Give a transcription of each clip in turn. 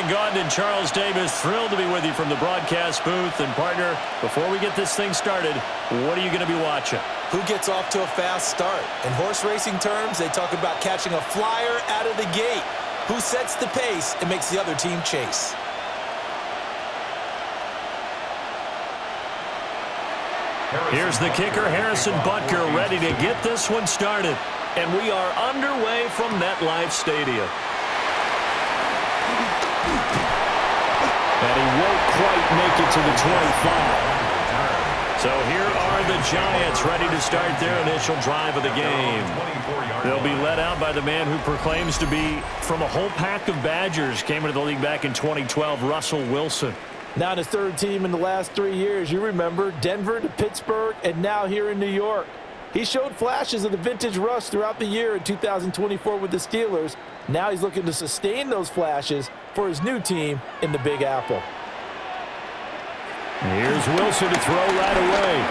Gauldin and Charles Davis, thrilled to be with you from the broadcast booth. And, partner, before we get this thing started, what are you going to be watching? Who gets off to a fast start? In horse racing terms, they talk about catching a flyer out of the gate. Who sets the pace and makes the other team chase? Here's the kicker, Harrison Butker, ready to get this one started. And we are underway from MetLife Stadium. And he won't quite make it to the 25. So here are the Giants ready to start their initial drive of the game. They'll be led out by the man who proclaims to be from a whole pack of Badgers. Came into the league back in 2012, Russell Wilson. Now his third team in the last 3 years. You remember Denver to Pittsburgh and now here in New York. He showed flashes of the vintage rush throughout the year in 2024 with the Steelers. Now he's looking to sustain those flashes for his new team in the Big Apple. Here's Wilson to throw right away.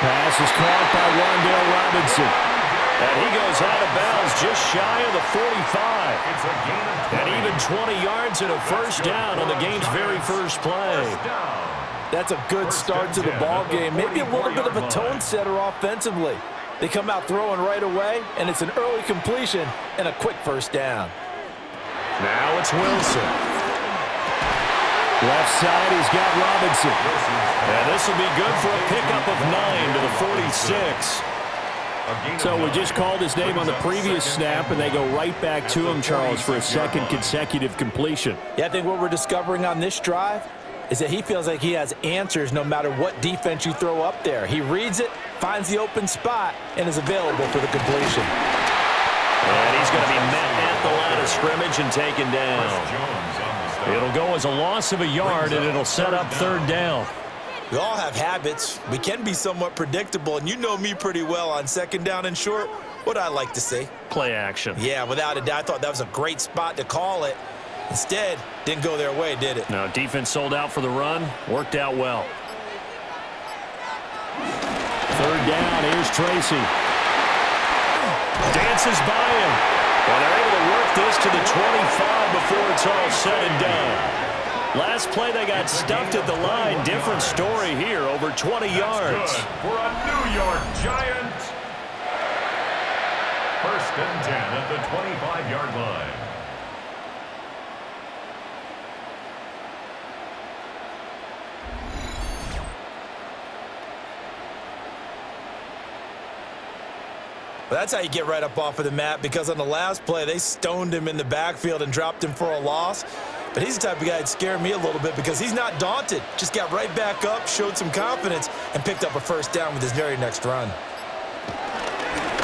Pass is caught by Wan'Dale Robinson. And he goes out of bounds just shy of the 45. And even 20 yards and a first down on the game's very first play. That's a good start to the ball game. Maybe a little bit of a tone setter offensively. They come out throwing right away, and it's an early completion and a quick first down. Now it's Wilson. Left side, he's got Robinson. And this will be good for a pickup of 9 to the 46. So we just called his name on the previous snap, and they go right back to him, Charles, for a second consecutive completion. Yeah, I think what we're discovering on this drive is that he feels like he has answers no matter what defense you throw up there. He reads it, finds the open spot, and is available for the completion. And he's going to be met at the line of scrimmage and taken down. It'll go as a loss of a yard, and it'll set up third down. We all have habits. We can be somewhat predictable, and you know me pretty well on second down and short. What I like to say? Play action. Yeah, without a doubt. I thought that was a great spot to call it. Instead, didn't go their way, did it? No, defense sold out for the run. Worked out well. Third down, here's Tracy. Dances by him. And they're able to work this to the 25 before it's all said and done. Last play, they got stuffed at the line. Different story here, over 20 yards. For a New York Giant. First and 10 at the 25-yard line. Well, that's how you get right up off of the mat, because on the last play, they stoned him in the backfield and dropped him for a loss. But he's the type of guy that scared me a little bit because he's not daunted. Just got right back up, showed some confidence, and picked up a first down with his very next run.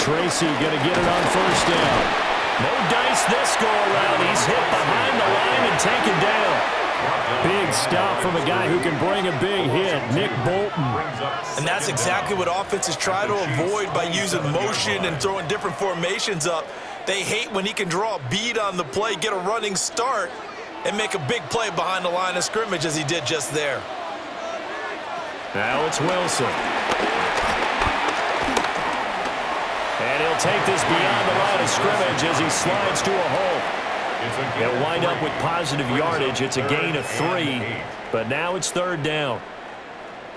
Tracy going to get it on first down. No dice this go around. He's hit behind the line and taken down. Big stop from a guy who can bring a big hit, Nick Bolton. And that's exactly what offenses try to avoid by using motion and throwing different formations up. They hate when he can draw a bead on the play, get a running start, and make a big play behind the line of scrimmage as he did just there. Now it's Wilson. And he'll take this beyond the line of scrimmage as he slides to a hole. They'll wind up with positive yardage. It's a gain of 3, but now it's third down.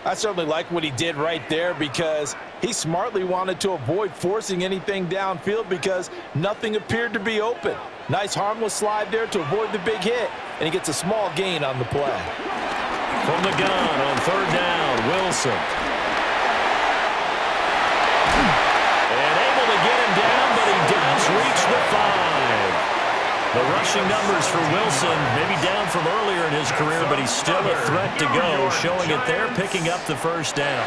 I certainly like what he did right there because he smartly wanted to avoid forcing anything downfield because nothing appeared to be open. Nice harmless slide there to avoid the big hit, and he gets a small gain on the play. From the gun on third down, Wilson. And able to get him down, but he does reach the 5. The rushing numbers for Wilson, maybe down from earlier in his career, but he's still a threat to go, showing it there, picking up the first down.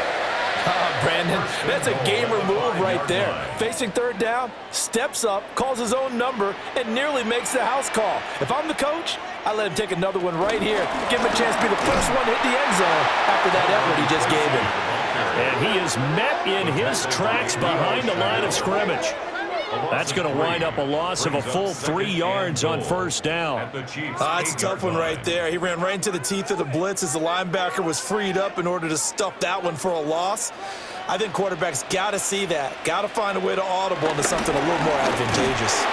Brandon, that's a gamer move right there. Facing third down, steps up, calls his own number, and nearly makes the house call. If I'm the coach, I let him take another one right here. Give him a chance to be the first one to hit the end zone after that effort he just gave him. And he is met in his tracks behind the line of scrimmage. That's going to wind up a loss of a full 3 yards on first down. It's a tough one right there. He ran right into the teeth of the blitz as the linebacker was freed up in order to stuff that one for a loss. I think quarterbacks got to see that. Got to find a way to audible into something a little more advantageous.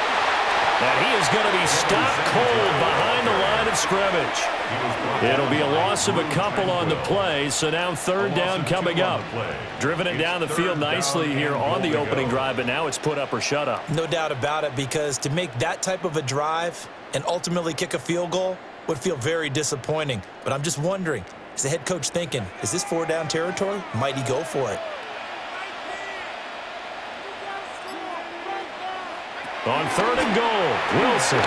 And he is going to be stopped cold of scrimmage. It'll be a loss of a couple on the play, so now third down coming up. Driven it down the field nicely here on the opening drive, but now it's put up or shut up. No doubt about it, because to make that type of a drive and ultimately kick a field goal would feel very disappointing. But I'm just wondering, is the head coach thinking, is this four-down territory? Might he go for it? On third and goal, Wilson.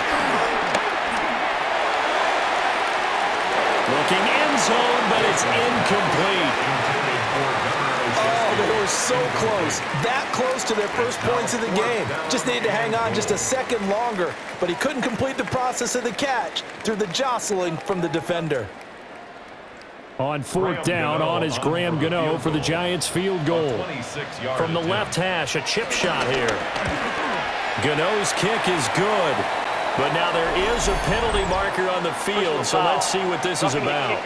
Looking end zone, but it's incomplete. Oh, they were so close. That close to their first points of the game. Just needed to hang on just a second longer, but he couldn't complete the process of the catch through the jostling from the defender. On fourth down, on is Graham Gano for the Giants field goal. From the left hash, a chip shot here. Gano's kick is good, but now there is a penalty marker on the field, so let's see what this is about.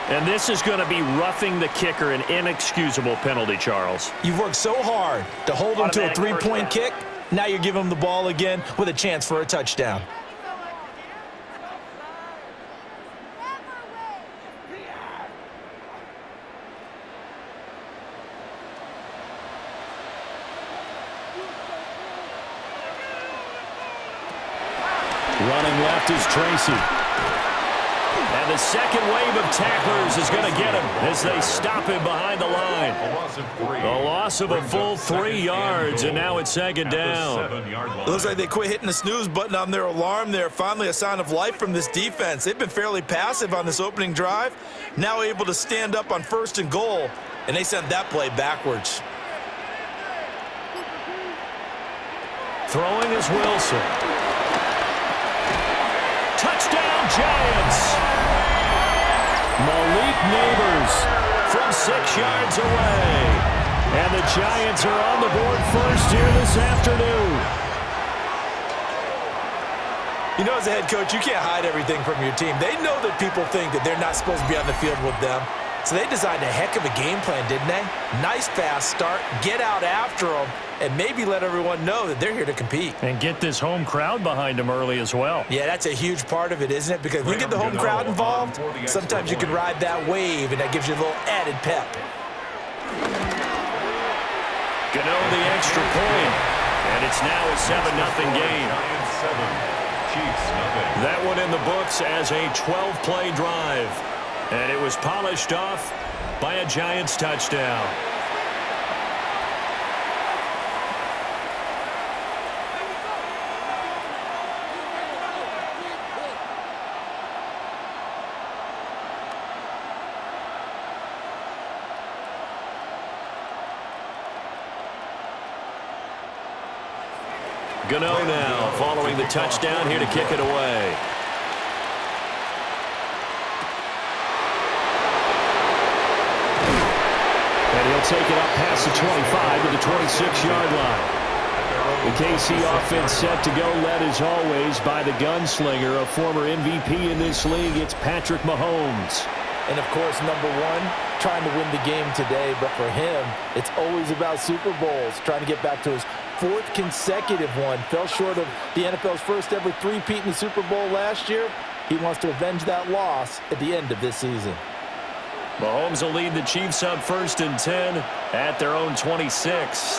And this is going to be roughing the kicker, an inexcusable penalty, Charles. You've worked so hard to hold him to a three-point kick. Now you're giving him the ball again with a chance for a touchdown. Running left is Tracy. And the second wave of tacklers is going to get him as they stop him behind the line. A loss of a full 3 yards, and now it's second down. It looks like they quit hitting the snooze button on their alarm there. Finally a sign of life from this defense. They've been fairly passive on this opening drive. Now able to stand up on first and goal, and they sent that play backwards. Throwing is Wilson. Touchdown, Giants! Malik Neighbors From 6 yards away. And the Giants are on the board first here this afternoon. You know, as a head coach, you can't hide everything from your team. They know that people think that they're not supposed to be on the field with them. So they designed a heck of a game plan, didn't they? Nice fast start, get out after them, and maybe let everyone know that they're here to compete. And get this home crowd behind them early as well. Yeah, that's a huge part of it, isn't it? Because when you get the home crowd involved, sometimes you can ride that wave, and that gives you a little added pep. Gano the extra point, and it's now a 7-0 game. That one in the books as a 12-play drive. And it was polished off by a Giants touchdown. Gano now following the touchdown here to kick it away. And he'll take it up past the 25 to the 26-yard line. The KC offense set to go, led as always by the gunslinger, a former MVP in this league. It's Patrick Mahomes. And, of course, number one, trying to win the game today. But for him, it's always about Super Bowls, trying to get back to his fourth consecutive one. Fell short of the NFL's first ever three-peat in the Super Bowl last year. He wants to avenge that loss at the end of this season. Mahomes will lead the Chiefs up 1st and 10 at their own 26.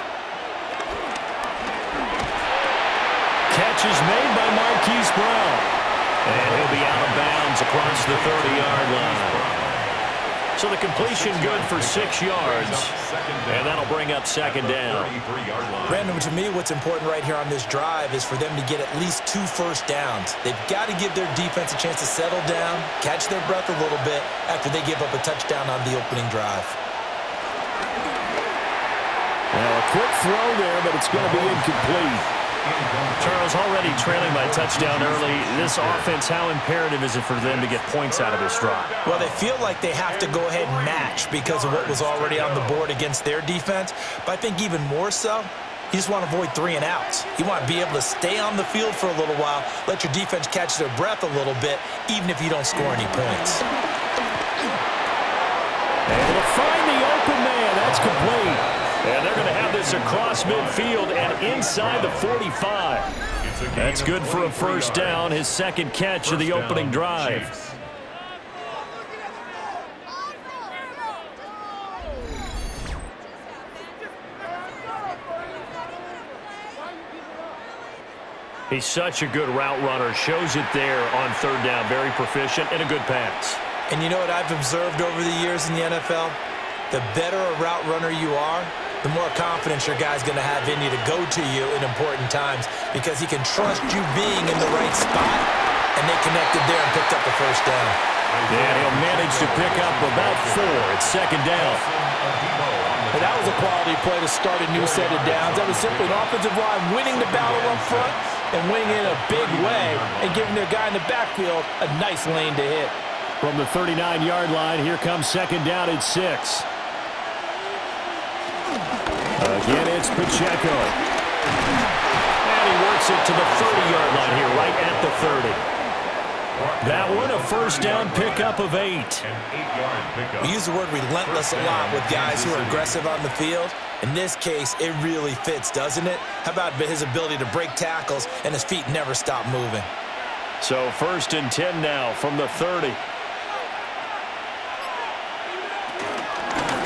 Catch is made by Marquise Brown. And he'll be out of bounds across the 30-yard line. So the completion good for 6 yards. And that'll bring up second down. Brandon, to me, what's important right here on this drive is for them to get at least 2 first downs. They've got to give their defense a chance to settle down, catch their breath a little bit after they give up a touchdown on the opening drive. Now a quick throw there, but it's going to be incomplete. Charles, already trailing by touchdown early. This offense, how imperative is it for them to get points out of this drive? Well, they feel like they have to go ahead and match because of what was already on the board against their defense. But I think even more so, you just want to avoid 3 and outs. You want to be able to stay on the field for a little while, let your defense catch their breath a little bit, even if you don't score any points. Able to find the open man. That's complete. And they're going to have have this across midfield and inside the 45. That's good for a first down, his second catch of the opening drive. He's such a good route runner. Shows it there on third down. Very proficient and a good pass. And you know what I've observed over the years in the NFL? The better a route runner you are, the more confidence your guy's going to have in you to go to you in important times because he can trust you being in the right spot, and they connected there and picked up the first down. And he'll manage to pick up about 4. It's second down. And that was a quality play to start a new set of downs. That was simply an offensive line winning the battle up front and winning in a big way and giving their guy in the backfield a nice lane to hit. From the 39-yard line, here comes second down at 6. Again, it's Pacheco. And he works it to the 30-yard line here, right at the 30. That one, a first down pickup of 8. We use the word relentless a lot with guys who are aggressive on the field. In this case, it really fits, doesn't it? How about his ability to break tackles and his feet never stop moving? So first and 10 now from the 30.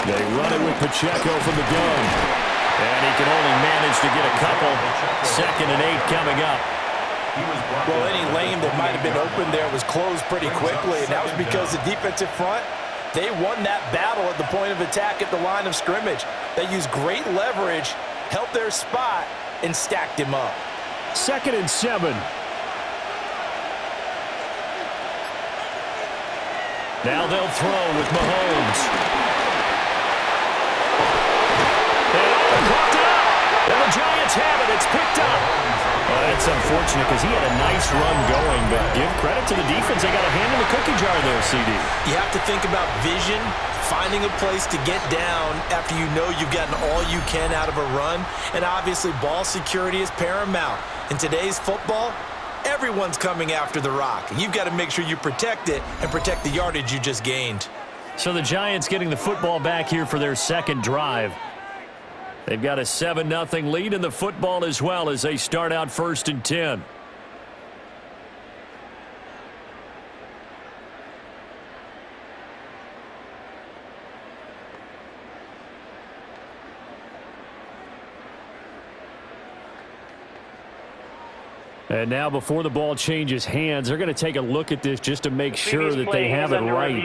They run it with Pacheco from the gun. And he can only manage to get a couple. Second and 8 coming up. Well, any lane that might have been open there was closed pretty quickly, and that was because the defensive front, they won that battle at the point of attack at the line of scrimmage. They used great leverage, held their spot, and stacked him up. Second and 7. Now they'll throw with Mahomes. And caught it up. And the Giants have it. It's picked up. Well, that's unfortunate because he had a nice run going, but give credit to the defense. They got a hand in the cookie jar there, CD. You have to think about vision, finding a place to get down after you know you've gotten all you can out of a run, and obviously ball security is paramount. In today's football, everyone's coming after the rock. You've got to make sure you protect it and protect the yardage you just gained. So the Giants getting the football back here for their second drive. They've got a 7-0 lead in the football as well as they start out first and 10. And now before the ball changes hands, they're going to take a look at this just to make sure that they have it right.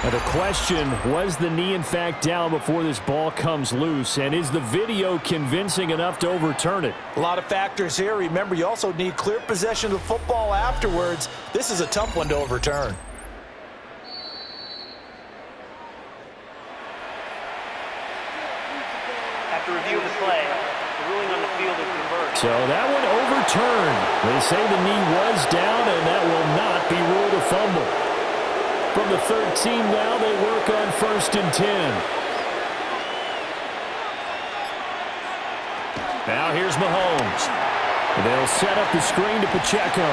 Now the question, was the knee in fact down before this ball comes loose? And is the video convincing enough to overturn it? A lot of factors here. Remember, you also need clear possession of the football afterwards. This is a tough one to overturn. After review of the play, the ruling on the field is reversed. So that one overturned. They say the knee was down, and that will not be ruled a fumble. From the 13 now, they work on first and 10. Now here's Mahomes. They'll set up the screen to Pacheco.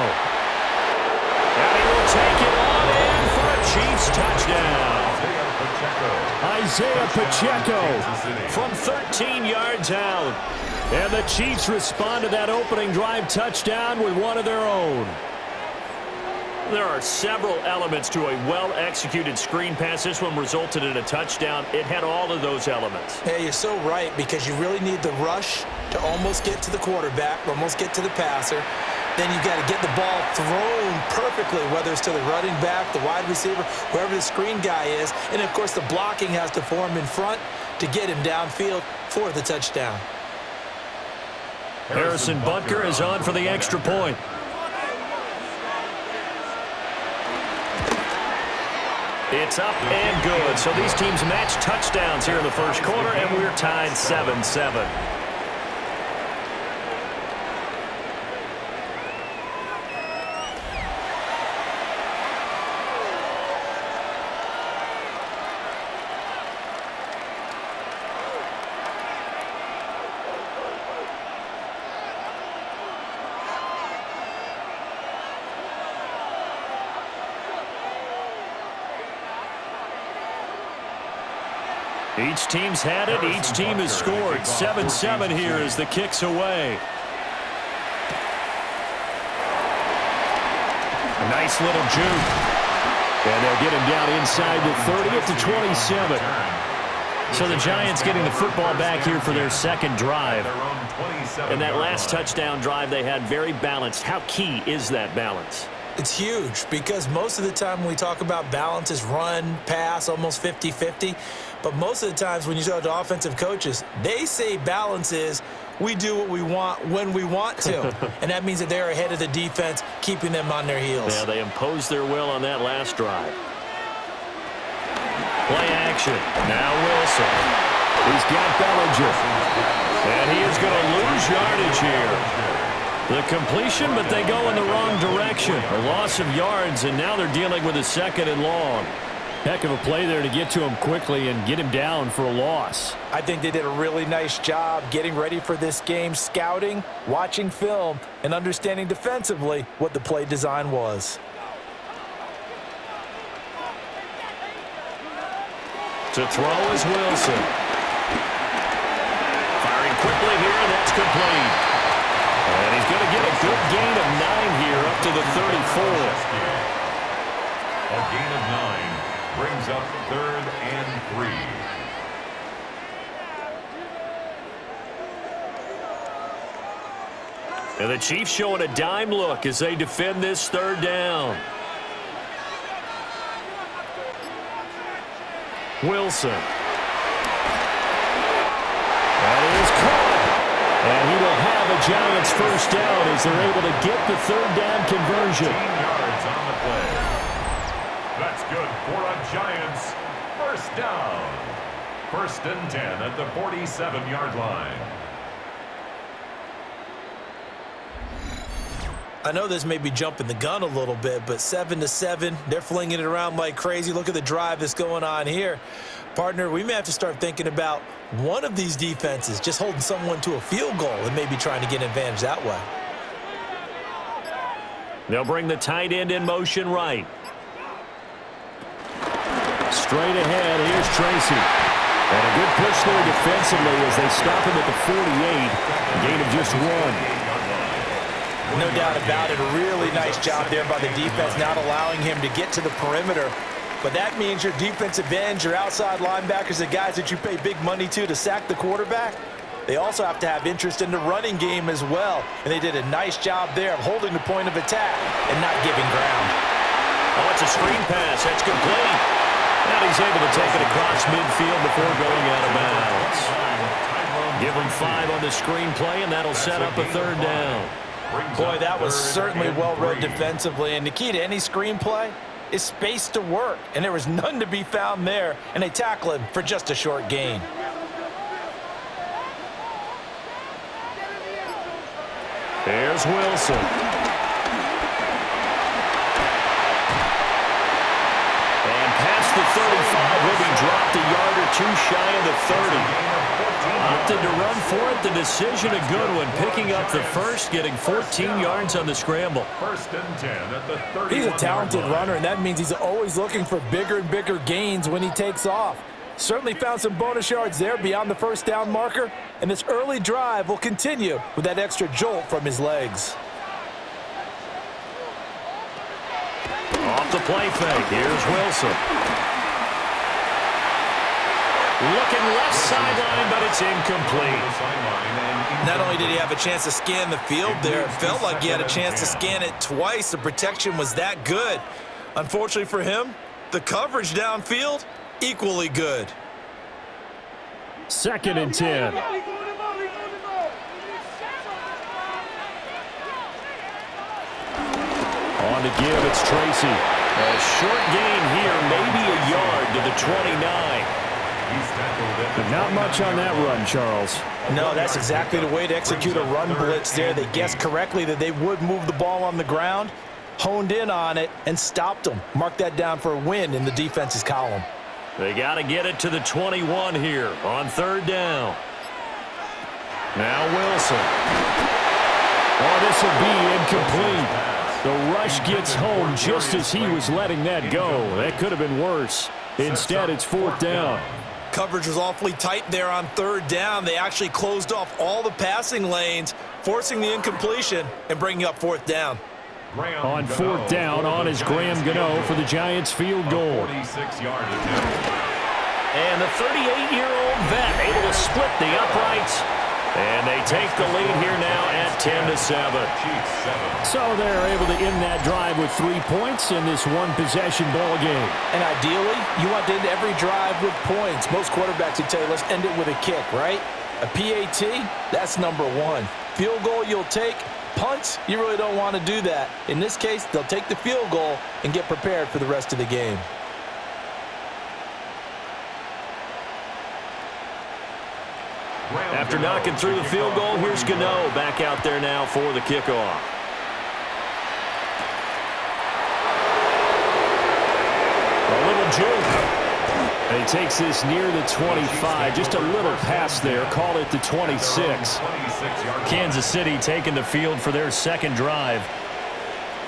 And he will take it on in for a Chiefs touchdown. Isaiah Pacheco From 13 yards out. And the Chiefs respond to that opening drive touchdown with one of their own. There are several elements to a well-executed screen pass. This one resulted in a touchdown. It had all of those elements. Yeah, you're so right, because you really need the rush to almost get to the quarterback, almost get to the passer. Then you've got to get the ball thrown perfectly, whether it's to the running back, the wide receiver, whoever the screen guy is. And, of course, the blocking has to form in front to get him downfield for the touchdown. Harrison Butker is on for the extra point. It's up and good. So these teams match touchdowns here in the first quarter, and we're tied 7-7. Each team's had it. Each team has scored. 7-7 here as the kick's away. A nice little juke. And they'll get him down inside the 30 at the 27. So the Giants getting the football back here for their second drive. And that last touchdown drive they had very balanced. How key is that balance? It's huge because most of the time when we talk about balance is run, pass, almost 50-50. But most of the times when you talk to offensive coaches, they say balance is we do what we want when we want to. And that means that they're ahead of the defense, keeping them on their heels. Yeah, they imposed their will on that last drive. Play action. Now Wilson. He's got Bellinger. And he is going to lose yardage here. The completion, but they go in the wrong direction. A loss of yards, and now they're dealing with a 2nd and long. Heck of a play there to get to him quickly and get him down for a loss. I think they did a really nice job getting ready for this game, scouting, watching film, and understanding defensively what the play design was. To throw is Wilson. Firing quickly here, and that's complete. And he's going to get a good gain of 9 here up to the 34. A gain of 9 brings up 3rd and 3. And the Chiefs showing a dime look as they defend this 3rd down. Wilson. That is caught. And he will have a Giants first down as they're able to get the 3rd down conversion. 15 yards on the play. That's good for a Giants first down. 1st and 10 at the 47-yard line. I know this may be jumping the gun a little bit, but 7-7, they're flinging it around like crazy. Look at the drive that's going on here. Partner, we may have to start thinking about one of these defenses just holding someone to a field goal and maybe trying to get an advantage that way. They'll bring the tight end in motion right. Straight ahead, here's Tracy. And a good push there defensively as they stop him at the 48. A gain of just 1. No doubt about it. A really nice job there by the defense, not allowing him to get to the perimeter. But that means your defensive ends, your outside linebackers, the guys that you pay big money to sack the quarterback, they also have to have interest in the running game as well. And they did a nice job there of holding the point of attack and not giving ground. Oh, it's a screen pass. That's complete. And he's able to take it across midfield before going out of bounds. Give him 5 on the screen play, and that'll set up a 3rd down. Boy, that was certainly well-read defensively. And the key to any screenplay is space to work. And there was none to be found there. And they tackle him for just a short gain. Here's Wilson. And past the 35, he'll be dropped a yard or 2 shy of the 30. Opted to run for it. The decision a good one. Picking up the first, getting 14 yards on the scramble. 1st and 10 at the 31. He's a talented runner, and that means he's always looking for bigger and bigger gains when he takes off. Certainly found some bonus yards there beyond the first down marker, and this early drive will continue with that extra jolt from his legs. Off the play fake. Here's Wilson. Looking left sideline, but it's incomplete. Not only did he have a chance to scan the field there, it felt like he had a chance to scan it twice. The protection was that good. Unfortunately for him, the coverage downfield, equally good. 2nd and 10. On the give, it's Tracy. A short gain here, maybe a yard to the 29. But not much on that run, Charles. No, that's exactly the way to execute a run blitz there. They guessed correctly that they would move the ball on the ground, honed in on it, and stopped them. Mark that down for a win in the defense's column. They got to get it to the 21 here on 3rd down. Now Wilson. Oh, this will be incomplete. The rush gets home just as he was letting that go. That could have been worse. Instead, it's 4th down. Coverage was awfully tight there on third down. They actually closed off all the passing lanes, forcing the incompletion and bringing up fourth down. On fourth down, on is Graham Gano for the Giants field goal. 46-yard attempt. And the 38-year-old vet able to split the uprights. And they take the lead here now at 10-7. So they're able to end that drive with 3 points in this one-possession ball game. And ideally, you want to end every drive with points. Most quarterbacks would tell you, let's end it with a kick, right? A PAT, that's number one. Field goal you'll take. Punts, you really don't want to do that. In this case, they'll take the field goal and get prepared for the rest of the game. After knocking through the field goal, here's Gano back out there now for the kickoff. A little juke. And he takes this near the 25. Just a little pass there. Call it the 26. Kansas City taking the field for their second drive.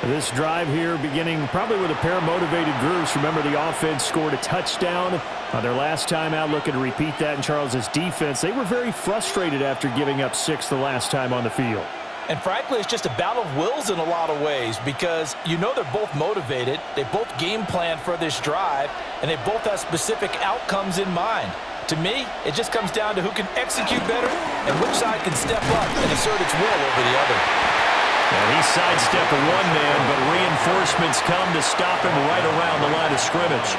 This drive here beginning probably with a pair of motivated groups. Remember, the offense scored a touchdown on their last time out, looking to repeat that in Charles's defense. They were very frustrated after giving up 6 the last time on the field. And frankly, it's just a battle of wills in a lot of ways because you know they're both motivated, they both game plan for this drive, and they both have specific outcomes in mind. To me, it just comes down to who can execute better and which side can step up and assert its will over the other. And he sidestepped one man, but reinforcements come to stop him right around the line of scrimmage.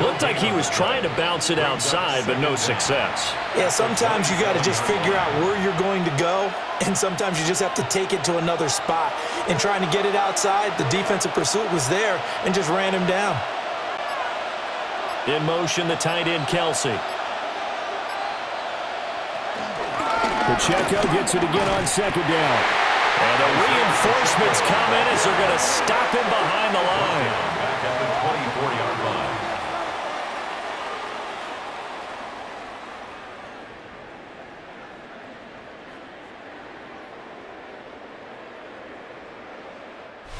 Looked like he was trying to bounce it outside, but no success. Yeah, sometimes you got to just figure out where you're going to go, and sometimes you just have to take it to another spot. In trying to get it outside, the defensive pursuit was there and just ran him down. In motion, the tight end, Kelsey. Pacheco gets it again on second down. And the reinforcements come in as they're going to stop him behind the line. Back at the 24-yard line.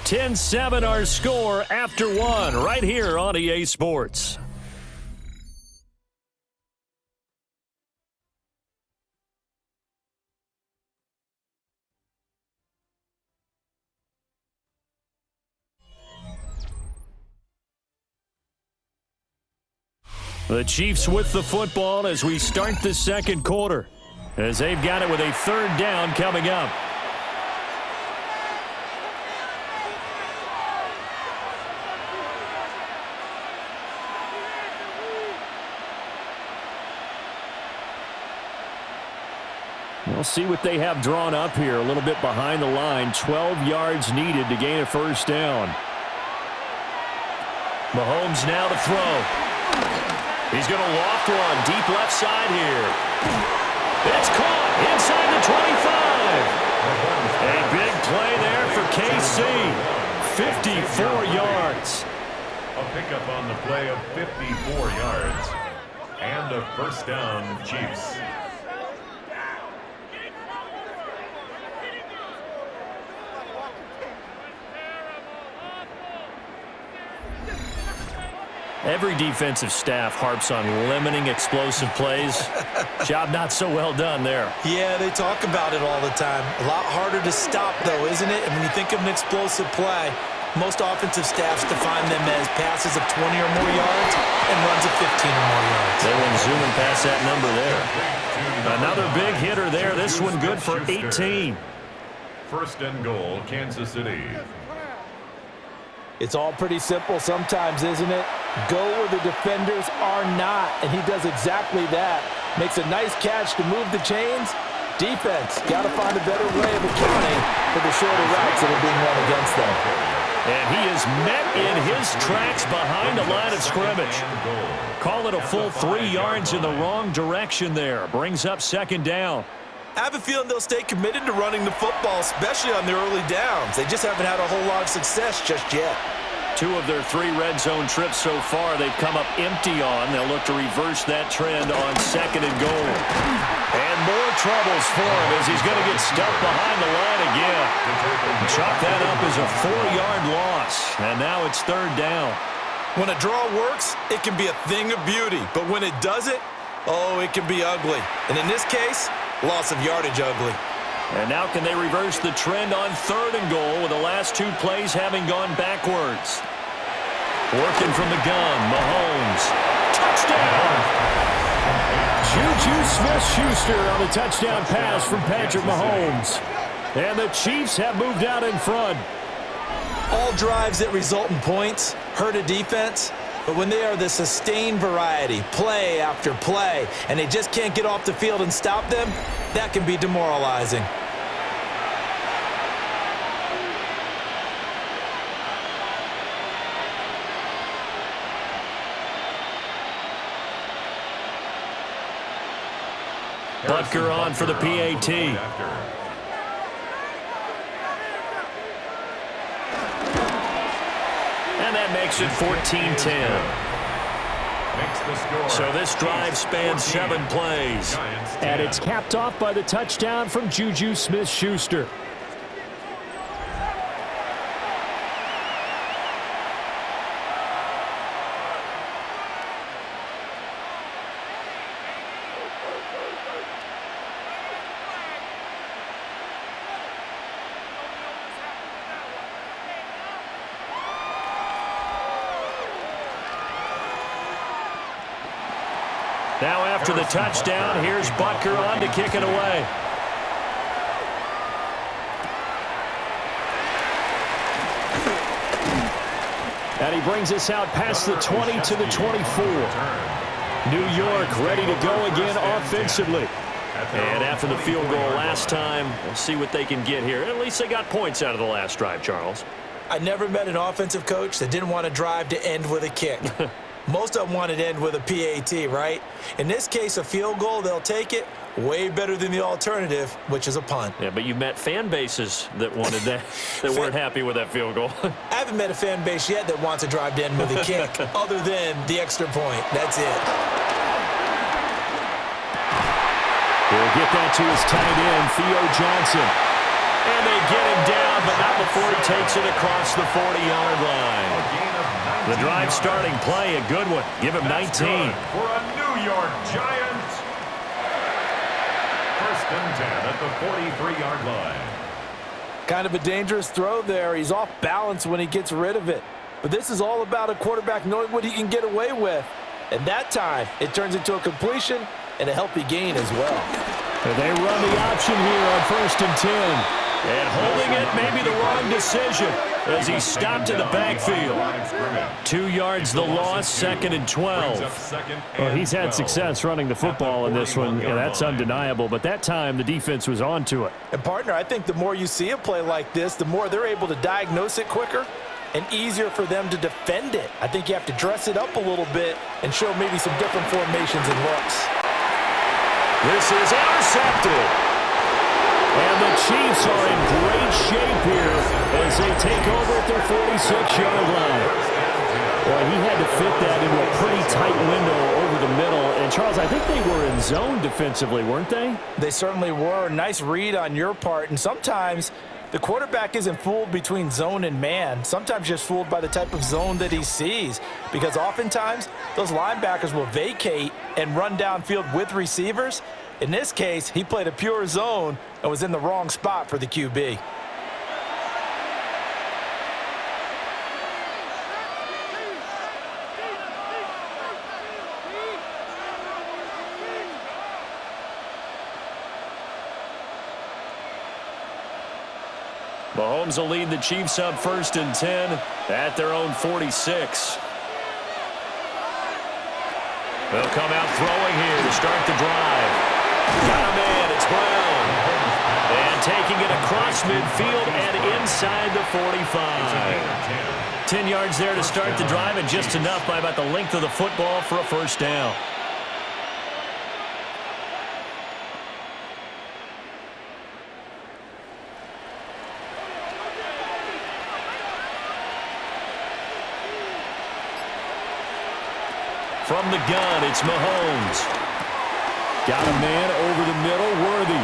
(10-7) our score after one right here on EA Sports. The Chiefs with the football as we start the second quarter, as they've got it with a third down coming up. We'll see what they have drawn up here. A little bit behind the line. 12 yards needed to gain a first down. Mahomes now to throw. He's going to loft one deep left side here. It's caught inside the 25. A big play there for KC. 54 yards. A pickup on the play of 54 yards. And a first down, Chiefs. Every defensive staff harps on limiting explosive plays. Job not so well done there. Yeah, they talk about it all the time. A lot harder to stop, though, isn't it? And when you think of an explosive play, most offensive staffs define them as passes of 20 or more yards and runs of 15 or more yards. They went zooming past that number there. Another big hitter there. This one good for 18. First and goal, Kansas City. It's all pretty simple sometimes, isn't it? Go where the defenders are not, and he does exactly that. Makes a nice catch to move the chains. Defense, got to find a better way of accounting for the shorter routes that are being run against them. And he is met in his tracks behind the line of scrimmage. Call it a full 3 yards in the wrong direction there. Brings up second down. I have a feeling they'll stay committed to running the football, especially on their early downs. They just haven't had a whole lot of success just yet. 2 of their 3 red zone trips so far they've come up empty on. They'll look to reverse that trend on second and goal. And more troubles for him as he's going to get stuck behind the line again. Chalk that up as a 4-yard loss. And now it's third down. When a draw works, it can be a thing of beauty. But when it doesn't, oh, it can be ugly. And in this case, loss of yardage ugly. And now can they reverse the trend on 3rd and goal with the last 2 plays having gone backwards? Working from the gun, Mahomes. Touchdown! Juju Smith-Schuster on the touchdown pass from Patrick Mahomes. And the Chiefs have moved out in front. All drives that result in points hurt a defense, but when they are the sustained variety, play after play, and they just can't get off the field and stop them, that can be demoralizing. Butker on for the PAT. And that makes it 14-10. So this drive spans 7 plays. And it's capped off by the touchdown from Juju Smith-Schuster. Now after the touchdown, here's Butker on to kick it away. And he brings us out past the 20 to the 24. New York ready to go again offensively. And after the field goal last time, we'll see what they can get here. At least they got points out of the last drive, Charles. I never met an offensive coach that didn't want to drive to end with a kick. Most of them wanted to end with a PAT, right? In this case, a field goal, they'll take it. Way better than the alternative, which is a punt. Yeah, but you met fan bases that wanted that, that weren't happy with that field goal. I haven't met a fan base yet that wants to drive to end with a kick, other than the extra point. That's it. He'll get that to his tight end, Theo Johnson. And they get him down, but not before he takes it across the 40-yard line. The drive starting play, a good one. Give him 19. For a New York Giant. 1st and 10 at the 43-yard line. Kind of a dangerous throw there. He's off balance when he gets rid of it. But this is all about a quarterback knowing what he can get away with. And that time, it turns into a completion and a healthy gain as well. And they run the option here on 1st and 10. And holding it may be the wrong decision as he stopped in the backfield. 2 yards the loss, 2nd and 12. Well, he's had success running the football in this one, and that's undeniable. But that time, the defense was on to it. And, partner, I think the more you see a play like this, the more they're able to diagnose it quicker and easier for them to defend it. I think you have to dress it up a little bit and show maybe some different formations and looks. This is intercepted. And the Chiefs are in great shape here as they take over at their 46-yard line. Boy, he had to fit that into a pretty tight window over the middle. And, Charles, I think they were in zone defensively, weren't they? They certainly were. Nice read on your part. And sometimes the quarterback isn't fooled between zone and man. Sometimes just fooled by the type of zone that he sees. Because oftentimes, those linebackers will vacate and run downfield with receivers. In this case, he played a pure zone and was in the wrong spot for the QB. Mahomes will lead the Chiefs up 1st and 10 at their own 46. They'll come out throwing here to start the drive. Got him in. It's Brown. And taking it across midfield and inside the 45. 10 yards there to start the drive, and just enough by about the length of the football for a 1st down. From the gun, it's Mahomes. Got a man over the middle, Worthy.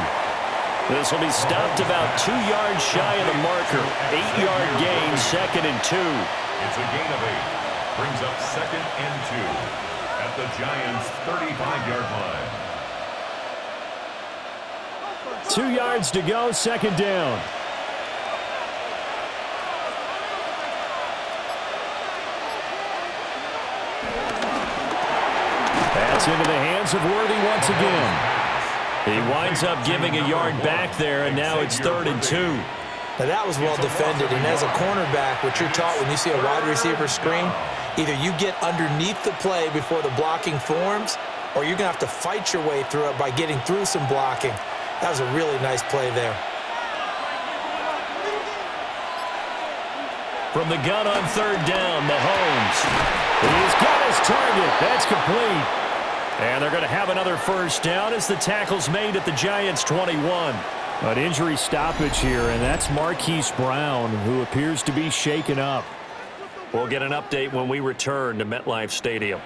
This will be stopped about 2 yards shy of the marker. 8-yard gain, 2nd and 2. It's a gain of 8. Brings up 2nd and 2 at the Giants' 35-yard line. 2 yards to go, 2nd down. That's into the hands of Worthy once again. He winds up giving a yard back there, and now it's 3rd and 2. Now that was well defended, and as a cornerback, what you're taught when you see a wide receiver screen, either you get underneath the play before the blocking forms, or you're going to have to fight your way through it by getting through some blocking. That was a really nice play there. From the gun on 3rd down, Mahomes. He's got his target. That's complete. And they're going to have another 1st down as the tackle's made at the Giants' 21. An injury stoppage here, and that's Marquise Brown, who appears to be shaken up. We'll get an update when we return to MetLife Stadium.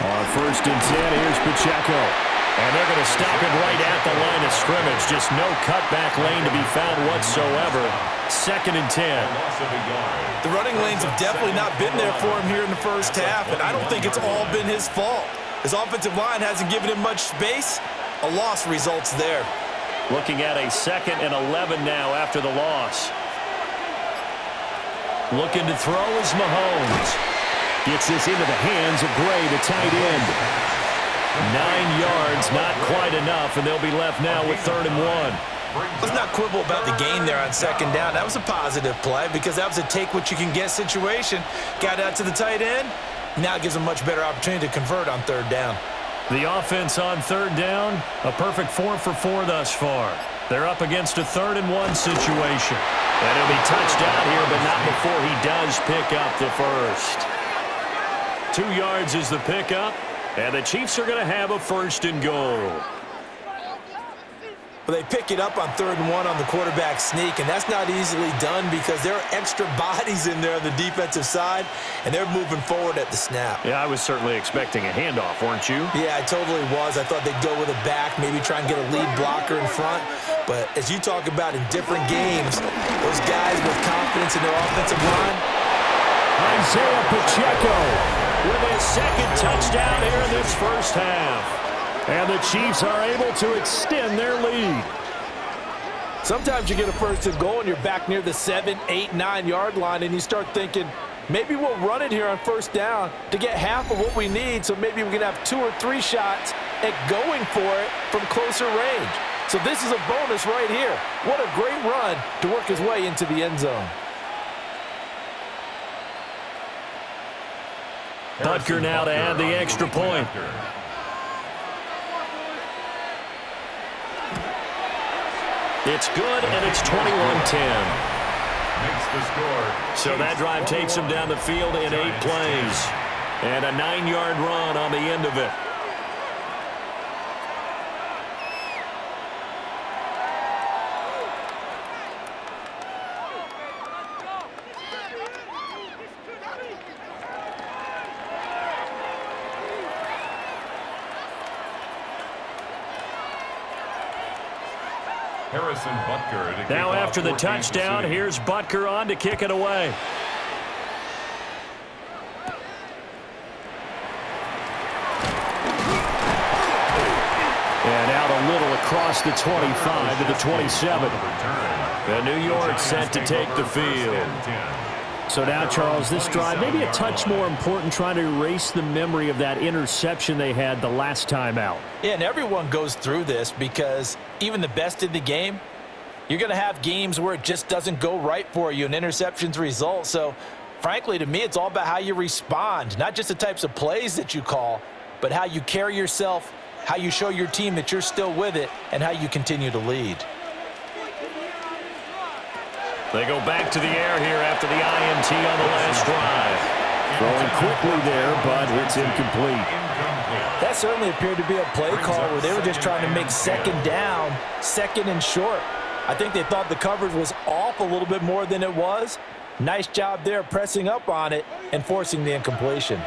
On 1st and 10, here's Pacheco. And they're going to stop him right at the line of scrimmage. Just no cutback lane to be found whatsoever. 2nd and 10. The running lanes have definitely not been there for him here in the first half, and I don't think it's all been his fault. His offensive line hasn't given him much space. A loss results there. Looking at a 2nd and 11 now after the loss. Looking to throw is Mahomes. Gets this into the hands of Gray, the tight end. 9 yards, not quite enough, and they'll be left now with 3rd and 1. Let's not quibble about the gain there on 2nd down. That was a positive play because that was a take-what-you-can-get situation. Got out to the tight end. Now it gives a much better opportunity to convert on 3rd down. The offense on 3rd down, a perfect 4 for 4 thus far. They're up against a 3rd and 1 situation. And he'll be touched out here, but not before he does pick up the first. 2 yards is the pickup, and the Chiefs are going to have a 1st and goal. Well, they pick it up on 3rd and 1 on the quarterback sneak, and that's not easily done because there are extra bodies in there on the defensive side, and they're moving forward at the snap. Yeah, I was certainly expecting a handoff, weren't you? Yeah, I totally was. I thought they'd go with a back, maybe try and get a lead blocker in front. But as you talk about in different games, those guys with confidence in their offensive line. Isaiah Pacheco with his 2nd touchdown here in this first half. And the Chiefs are able to extend their lead. Sometimes you get a 1st and goal and you're back near the 7, 8, 9 yard line and you start thinking, maybe we'll run it here on 1st down to get half of what we need, so maybe we can have 2 or 3 shots at going for it from closer range. So this is a bonus right here. What a great run to work his way into the end zone. Butker now to add the extra point. It's good, and it's 21-10. Makes the score. So that drive takes him down the field in 8 plays. And a 9-yard run on the end of it. Now after the touchdown, here's Butker on to kick it away. And out a little across the 25 to the 27. And New York set to take the field. So now, Charles, this drive maybe a touch more important, trying to erase the memory of that interception they had the last time out. Yeah, and everyone goes through this because even the best in the game, you're going to have games where it just doesn't go right for you and interceptions result. So, frankly, to me, it's all about how you respond, not just the types of plays that you call, but how you carry yourself, how you show your team that you're still with it, and how you continue to lead. They go back to the air here after the INT on the last drive. Throwing quickly there, but it's incomplete. That certainly appeared to be a play call where they were just trying to make second down, second and short. I think they thought the coverage was off a little bit more than it was. Nice job there pressing up on it and forcing the incompletion.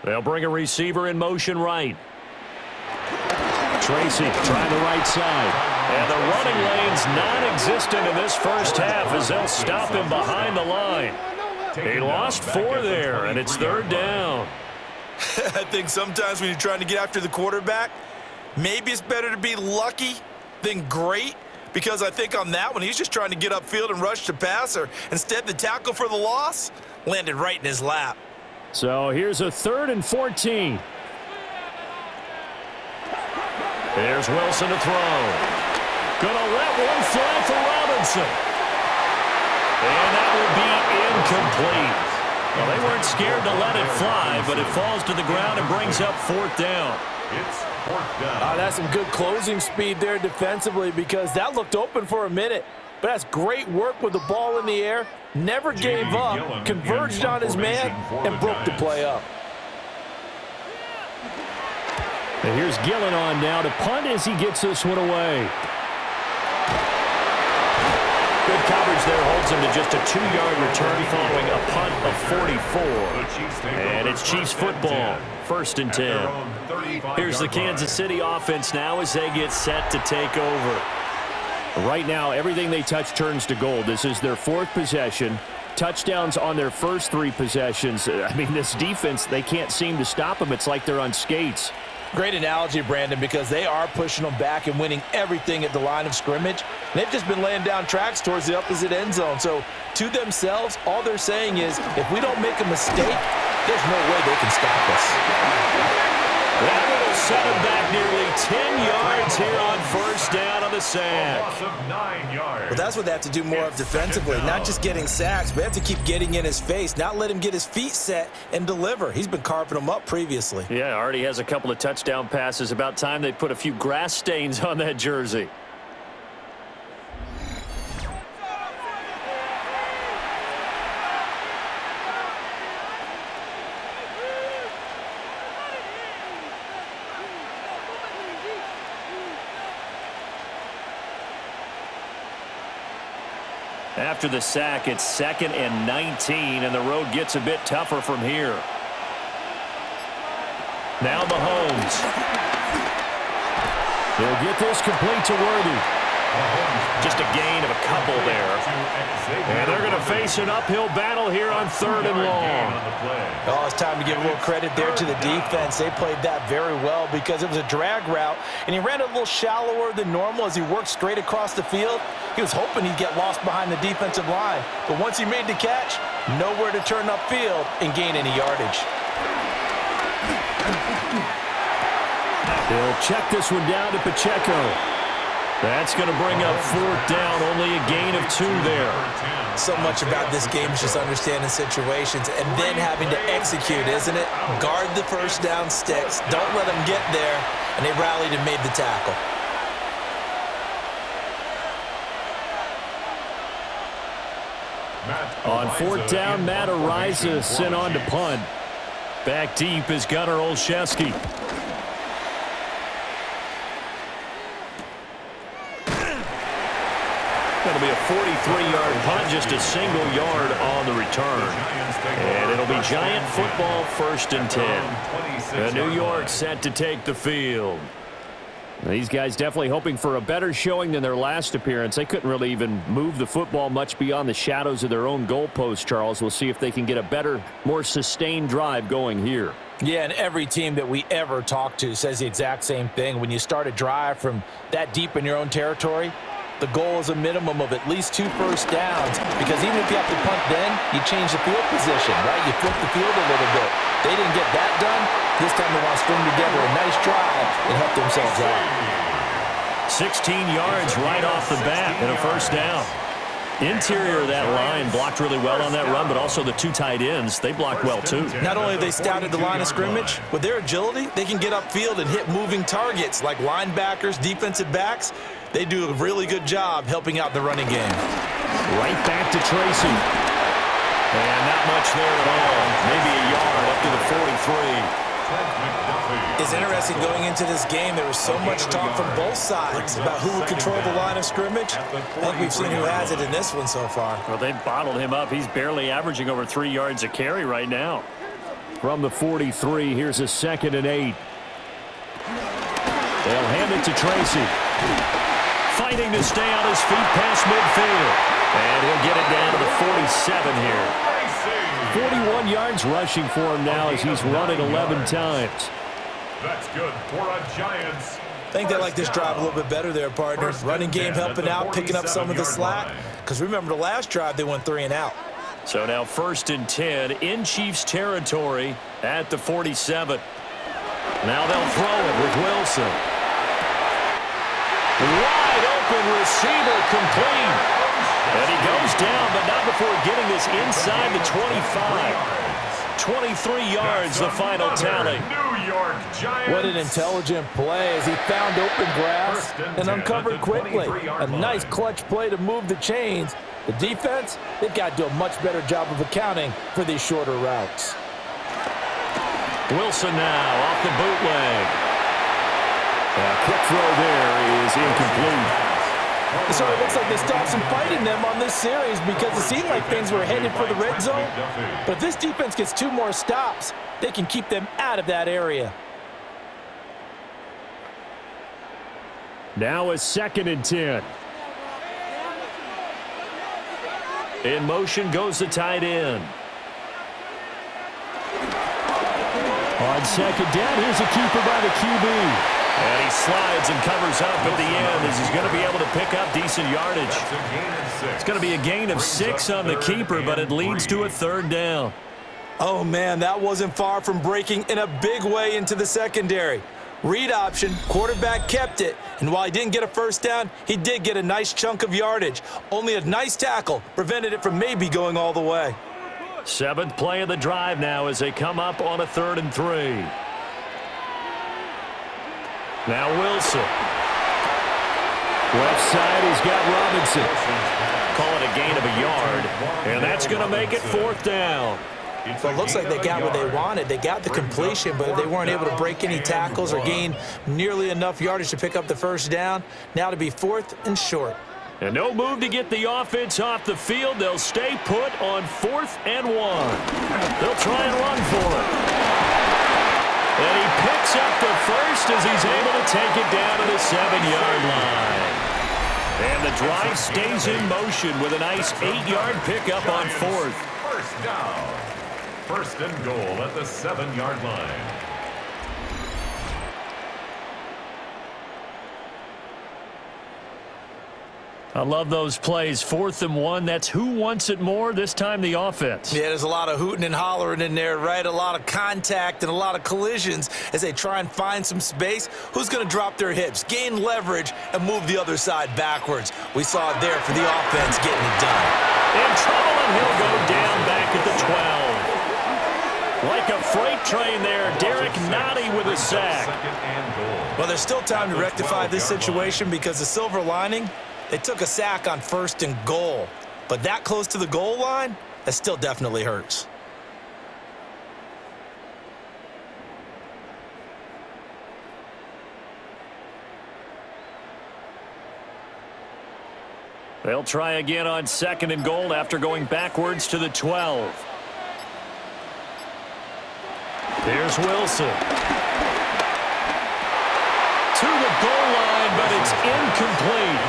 They'll bring a receiver in motion right. Tracy trying the right side. And the running lane's non-existent in this first half as they'll stop him behind the line. He lost 4 there, and it's third down. I think sometimes when you're trying to get after the quarterback, maybe it's better to be lucky than great, because I think on that one, he's just trying to get upfield and rush the passer. Instead, the tackle for the loss landed right in his lap. So here's a 3rd and 14. There's Wilson to throw. Gonna let one fly for Robinson. And that will be incomplete. Well, they weren't scared to let it fly, but it falls to the ground and brings up 4th down. It's 4th down. That's some good closing speed there defensively, because that looked open for a minute. But that's great work with the ball in the air. Never gave up, converged on his man, and broke the play up. And here's Gillen on now to punt as he gets this one away. Good coverage there holds him to just a 2-yard return following a punt of 44. And it's Chiefs football, 1st and 10. Here's the Kansas City offense now as they get set to take over. Right now, everything they touch turns to gold. This is their 4th possession. Touchdowns on their first 3 possessions. I mean, this defense, they can't seem to stop them. It's like they're on skates. Great analogy, Brandon, because they are pushing them back and winning everything at the line of scrimmage. And they've just been laying down tracks towards the opposite end zone. So to themselves, all they're saying is, if we don't make a mistake, there's no way they can stop us. That will set him back nearly 10 yards here on 1st down on the sack. Loss of 9 yards. Well, that's what they have to do more of defensively, not just getting sacks, but they have to keep getting in his face, not let him get his feet set and deliver. He's been carping them up previously. Yeah, already has a couple of touchdown passes. About time they put a few grass stains on that jersey. After the sack, it's 2nd and 19, and the road gets a bit tougher from here. Now Mahomes. They'll get this complete to Worthy. Just a gain of a couple there. And they're going to face an uphill battle here on 3rd and long. Oh, it's time to give a little credit there to the defense. They played that very well because it was a drag route, and he ran a little shallower than normal as he worked straight across the field. He was hoping he'd get lost behind the defensive line, but once he made the catch, nowhere to turn upfield and gain any yardage. They'll check this one down to Pacheco. That's going to bring up 4th down, only a gain of 2 there. So much about this game is just understanding situations and then having to execute, isn't it? Guard the first down sticks. Don't let them get there, and they rallied and made the tackle. On 4th down, Matt Ariza sent on to punt. Back deep is Gunnar Olszewski. Going to be a 43-yard punt, just a single yard on the return. And it'll be Giant football, 1st and 10. And New York set to take the field. These guys definitely hoping for a better showing than their last appearance. They couldn't really even move the football much beyond the shadows of their own goalpost, Charles. We'll see if they can get a better, more sustained drive going here. Yeah, and every team that we ever talk to says the exact same thing. When you start a drive from that deep in your own territory, the goal is a minimum of at least 2 first downs, because even if you have to punt then, you change the field position, right? You flip the field a little bit. They didn't get that done. This time they want to string together a nice drive and help themselves out. 16 yards right off the bat and a 1st down. Interior of that line blocked really well on that run, but also the 2 tight ends, they blocked well too. Not only have they scouted the line of scrimmage, with their agility, they can get upfield and hit moving targets like linebackers, defensive backs. They do a really good job helping out the running game. Right back to Tracy. And not much there at all. Maybe a yard up to the 43. It's interesting going into this game. There was so much talk from both sides about who would control the line of scrimmage. I think we've seen who has it in this one so far. Well, they bottled him up. He's barely averaging over 3 yards a carry right now. From the 43, here's a 2nd and 8. They'll hand it to Tracy. Fighting to stay on his feet past midfield. And he'll get it down to the 47 here. 41 yards rushing for him now as he's run it 11 times. That's good for a Giants. I think they like this drive a little bit better there, partner. Running game helping out, picking up some of the slack. Because remember, the last drive, they went 3 and out. So now 1st and 10 in Chiefs territory at the 47. Now they'll throw it with Wilson. Wide open receiver complete. And he goes down, but not before getting this inside the 25. 23 yards, the final tally. New York Giants. What an intelligent play as he found open grass and uncovered quickly. A nice clutch play to move the chains. The defense, they've got to do a much better job of accounting for these shorter routes. Wilson now off the bootleg. Quick throw there is incomplete. So it looks like they stopped some fighting them on this series because it seemed like things were headed for the red zone. But if this defense gets 2 more stops, they can keep them out of that area. Now a 2nd and 10. In motion goes the tight end. On 2nd down, here's a keeper by the QB. And he slides and covers up at the end as he's going to be able to pick up decent yardage. It's going to be a gain of 6 on the keeper, but it leads to a 3rd down. Oh, man, that wasn't far from breaking in a big way into the secondary. Read option, quarterback kept it, and while he didn't get a 1st down, he did get a nice chunk of yardage. Only a nice tackle prevented it from maybe going all the way. 7th play of the drive now as they come up on a 3rd and 3. Now Wilson. Left side, he's got Robinson. Call it a gain of a yard, and that's going to make it 4th down. Well, it looks like they got what they wanted. They got the completion, but they weren't able to break any tackles or gain nearly enough yardage to pick up the 1st down. Now to be 4th and short. And no move to get the offense off the field. They'll stay put on 4th and 1. They'll try and run for it. And he picks up the 1st as he's able to take it down to the 7-yard line. And the drive stays in motion with a nice 8-yard pickup on 4th. 1st down. 1st and goal at the 7-yard line. I love those plays. 4th and 1. That's who wants it more. This time the offense. Yeah, there's a lot of hooting and hollering in there, right? A lot of contact and a lot of collisions as they try and find some space. Who's going to drop their hips, gain leverage, and move the other side backwards? We saw it there for the offense getting it done. In trouble, and he'll go down back at the 12. Like a freight train there, Derek Nottie with a sack. Well, there's still time to rectify this situation because the silver lining, they took a sack on 1st and goal. But that close to the goal line, that still definitely hurts. They'll try again on 2nd and goal after going backwards to the 12. Here's Wilson. To the goal line, but it's incomplete.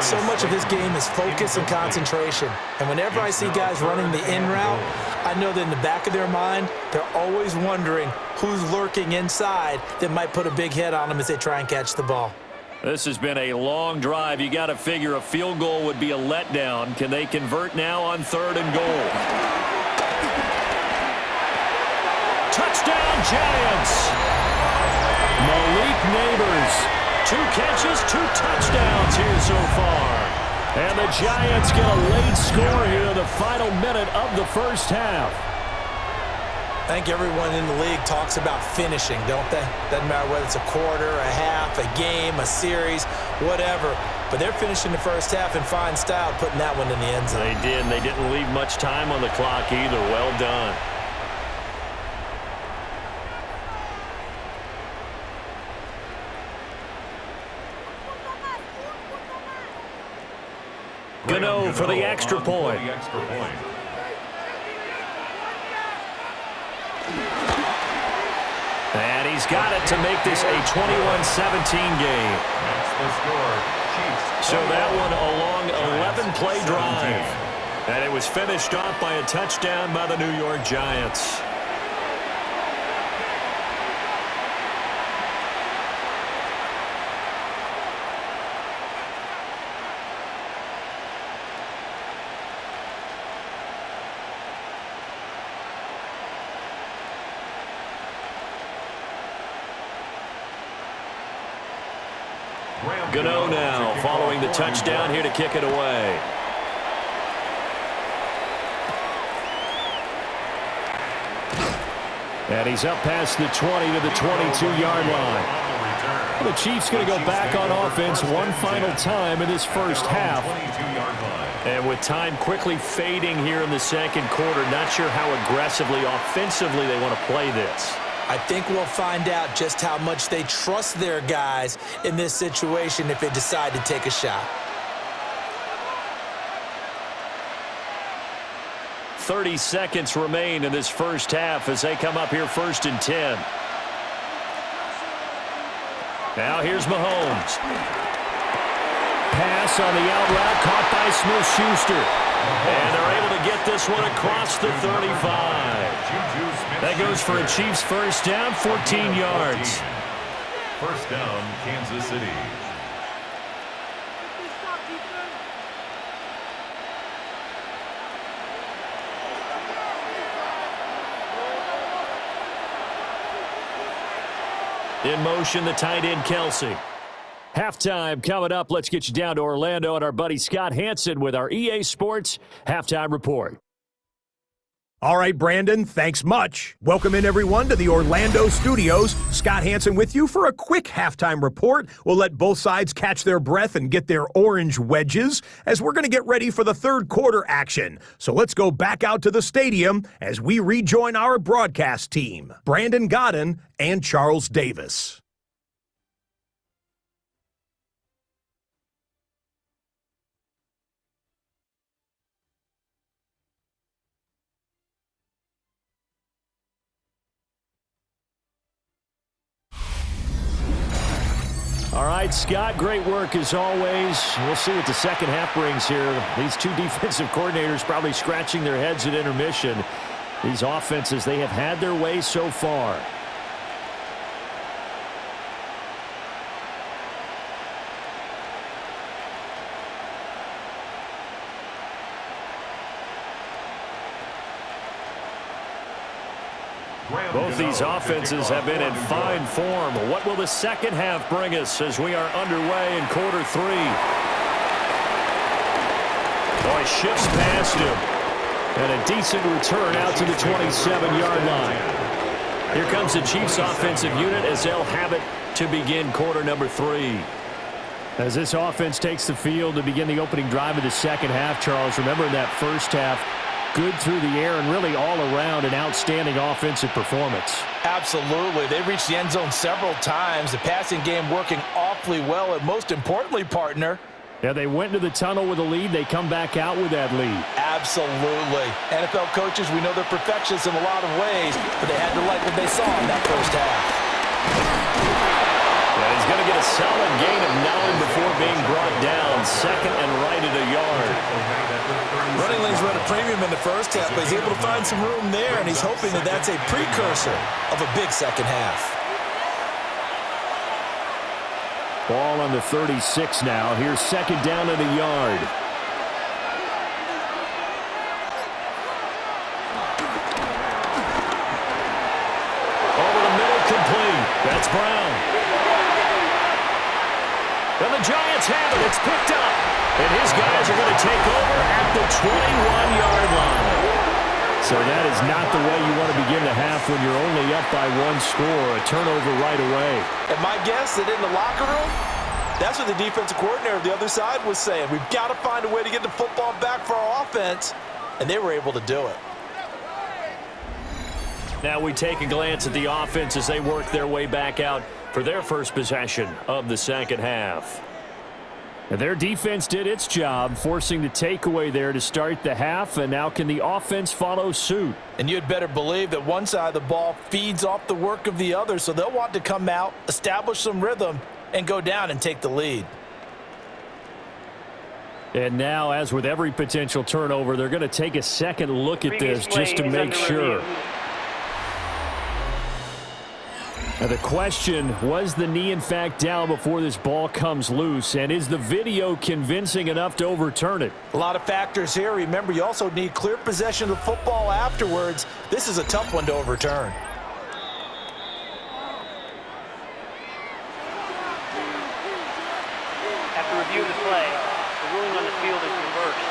So much of this game is focus and concentration. And whenever I see guys running the in route, I know that in the back of their mind, they're always wondering who's lurking inside that might put a big hit on them as they try and catch the ball. This has been a long drive. You got to figure a field goal would be a letdown. Can they convert now on 3rd and goal? Touchdown, Giants! Malik Neighbors. 2 catches, 2 touchdowns here so far. And the Giants get a late score here in the final minute of the 1st half. I think everyone in the league talks about finishing, don't they? Doesn't matter whether it's a quarter, a half, a game, a series, whatever. But they're finishing the first half in fine style, putting that one in the end zone. They did, and they didn't leave much time on the clock either. Well done. Gano for the extra point. And he's got it to make this a 21-17 game. So that one a long 11-play drive. And it was finished off by a touchdown by the New York Giants. Gano now following the touchdown here to kick it away. And he's up past the 20 to the 22-yard line. The Chiefs going to go back on offense one final time in this first half. And with time quickly fading here in the second quarter, not sure how aggressively, offensively they want to play this. I think we'll find out just how much they trust their guys in this situation if they decide to take a shot. 30 seconds remain in this first half as they come up here 1st and 10. Now here's Mahomes. Pass on the out route caught by Smith-Schuster. And they're able to get this one across the 35. That goes for a Chiefs first down, 14 yards. First down, Kansas City. In motion, the tight end, Kelsey. Halftime coming up. Let's get you down to Orlando and our buddy Scott Hansen with our EA Sports Halftime Report. All right, Brandon, thanks much. Welcome in, everyone, to the Orlando studios. Scott Hansen with you for a quick halftime report. We'll let both sides catch their breath and get their orange wedges as we're going to get ready for the third quarter action. So let's go back out to the stadium as we rejoin our broadcast team, Brandon Godden and Charles Davis. All right, Scott, great work as always. We'll see what the second half brings here. These two defensive coordinators probably scratching their heads at intermission. These offenses, they have had their way so far. Both these offenses have been in fine form. What will the second half bring us as we are underway in quarter three? Oh, he shifts past him. And a decent return out to the 27-yard line. Here comes the Chiefs offensive unit as they'll have it to begin quarter number three. As this offense takes the field to begin the opening drive of the second half, Charles, remember in that first half, good through the air and really all around an outstanding offensive performance. Absolutely. They reached the end zone several times. The passing game working awfully well, and most importantly, partner, yeah, they went into the tunnel with a lead. They come back out with that lead. Absolutely. NFL coaches, we know they're perfectionists in a lot of ways, but they had to like what they saw in that first half. Yeah, he's going to get a solid gain of 9 before being brought down. Second and right at a yard. Running lanes run a premium in the first half, but he's able to find some room there, and he's hoping that that's a precursor of a big second half. Ball on the 36 now. Here's second down at a yard. Over the middle, complete. That's Brown. And the Giants have it. It's picked up. And his guys are going to take over at the 21-yard line. So that is not the way you want to begin the half when you're only up by 1 score. A turnover right away. And my guess that in the locker room, that's what the defensive coordinator of the other side was saying. We've got to find a way to get the football back for our offense, and they were able to do it. Now we take a glance at the offense as they work their way back out for their first possession of the second half. Their defense did its job, forcing the takeaway there to start the half, and now can the offense follow suit? And you'd better believe that one side of the ball feeds off the work of the other, so they'll want to come out, establish some rhythm, and go down and take the lead. And now, as with every potential turnover, they're going to take a second look at this just to make sure. Now the question, was the knee in fact down before this ball comes loose, and is the video convincing enough to overturn it? A lot of factors here. Remember, you also need clear possession of the football afterwards. This is a tough one to overturn. After reviewing the play, the ruling on the field is reversed.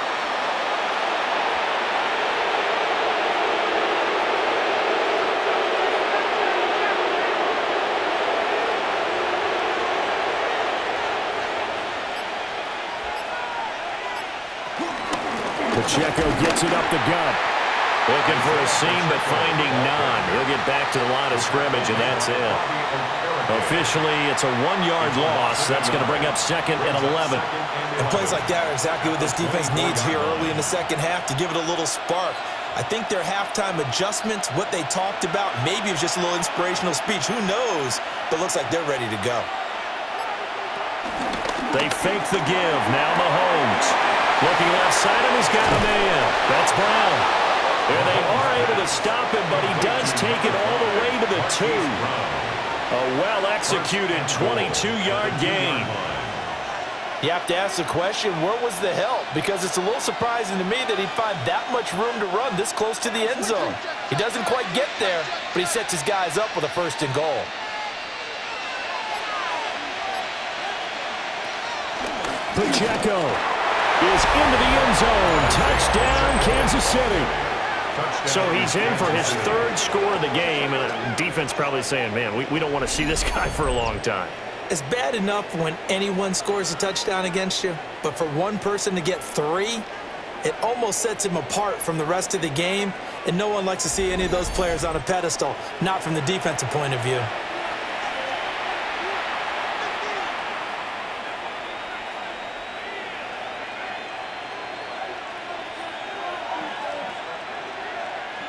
Pacheco gets it up the gut. Looking for a seam, but finding none. He'll get back to the line of scrimmage, and that's it. Officially, it's a 1-yard loss. That's going to bring up 2nd and 11. And plays like that are exactly what this defense needs here early in the second half to give it a little spark. I think their halftime adjustments, what they talked about, maybe it was just a little inspirational speech. Who knows? But looks like they're ready to go. They fake the give. Now Mahomes. Looking left side, and he's got a man. That's Brown. And they are able to stop him, but he does take it all the way to the 2. A well-executed 22-yard gain. You have to ask the question, where was the help? Because it's a little surprising to me that he'd find that much room to run this close to the end zone. He doesn't quite get there, but he sets his guys up with a 1st and goal. Pacheco is into the end zone. Touchdown, Kansas City. So he's in for his 3rd score of the game, and the defense probably saying, man, we don't want to see this guy for a long time. It's bad enough when anyone scores a touchdown against you, but for one person to get 3, it almost sets him apart from the rest of the game, and no one likes to see any of those players on a pedestal, not from the defensive point of view.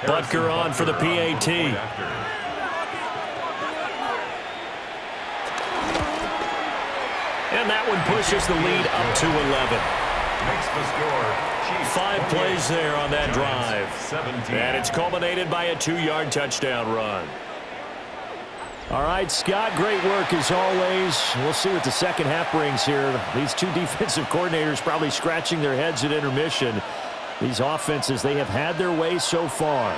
Butker on for the PAT. And that one pushes the lead up to 11. Makes the score. 5 plays there on that drive. 17. And it's culminated by a 2-yard touchdown run. All right, Scott, great work as always. We'll see what the second half brings here. These 2 defensive coordinators probably scratching their heads at intermission. These offenses, they have had their way so far.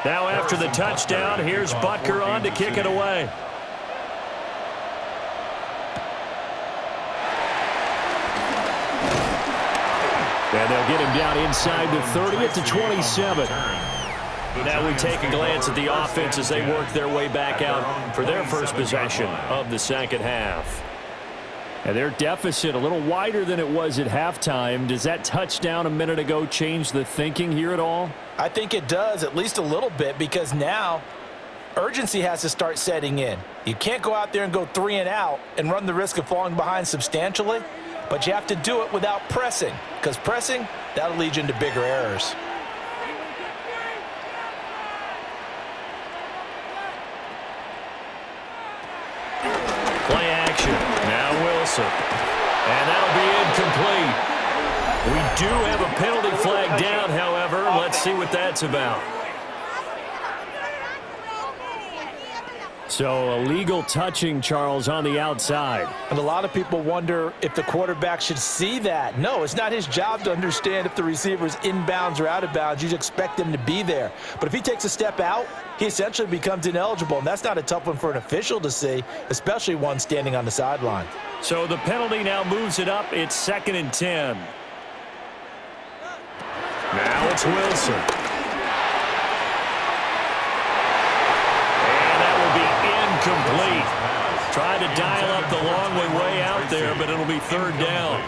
Now after the touchdown, here's Butker on to kick it away. And they'll get him down inside the 30 at the 27. Now we take a glance at the offense as they work their way back out for their first possession of the second half. And their deficit a little wider than it was at halftime. Does that touchdown a minute ago change the thinking here at all? I think it does, at least a little bit, because now urgency has to start setting in. You can't go out there and go 3 and out and run the risk of falling behind substantially, but you have to do it without pressing, because pressing, that'll lead you into bigger errors. Play action. Now Wilson. And that'll be incomplete. We do have a penalty flag down, however. Let's see what that's about. So a legal touching, Charles, on the outside. And a lot of people wonder if the quarterback should see that. No, it's not his job to understand if the receiver's inbounds or out of bounds. You just expect him to be there. But if he takes a step out, he essentially becomes ineligible, and that's not a tough one for an official to see, especially one standing on the sideline. So the penalty now moves it up. It's 2nd and 10. Now it's Wilson. And that will be incomplete. Tried to dial up the long way out there, but it'll be 3rd down.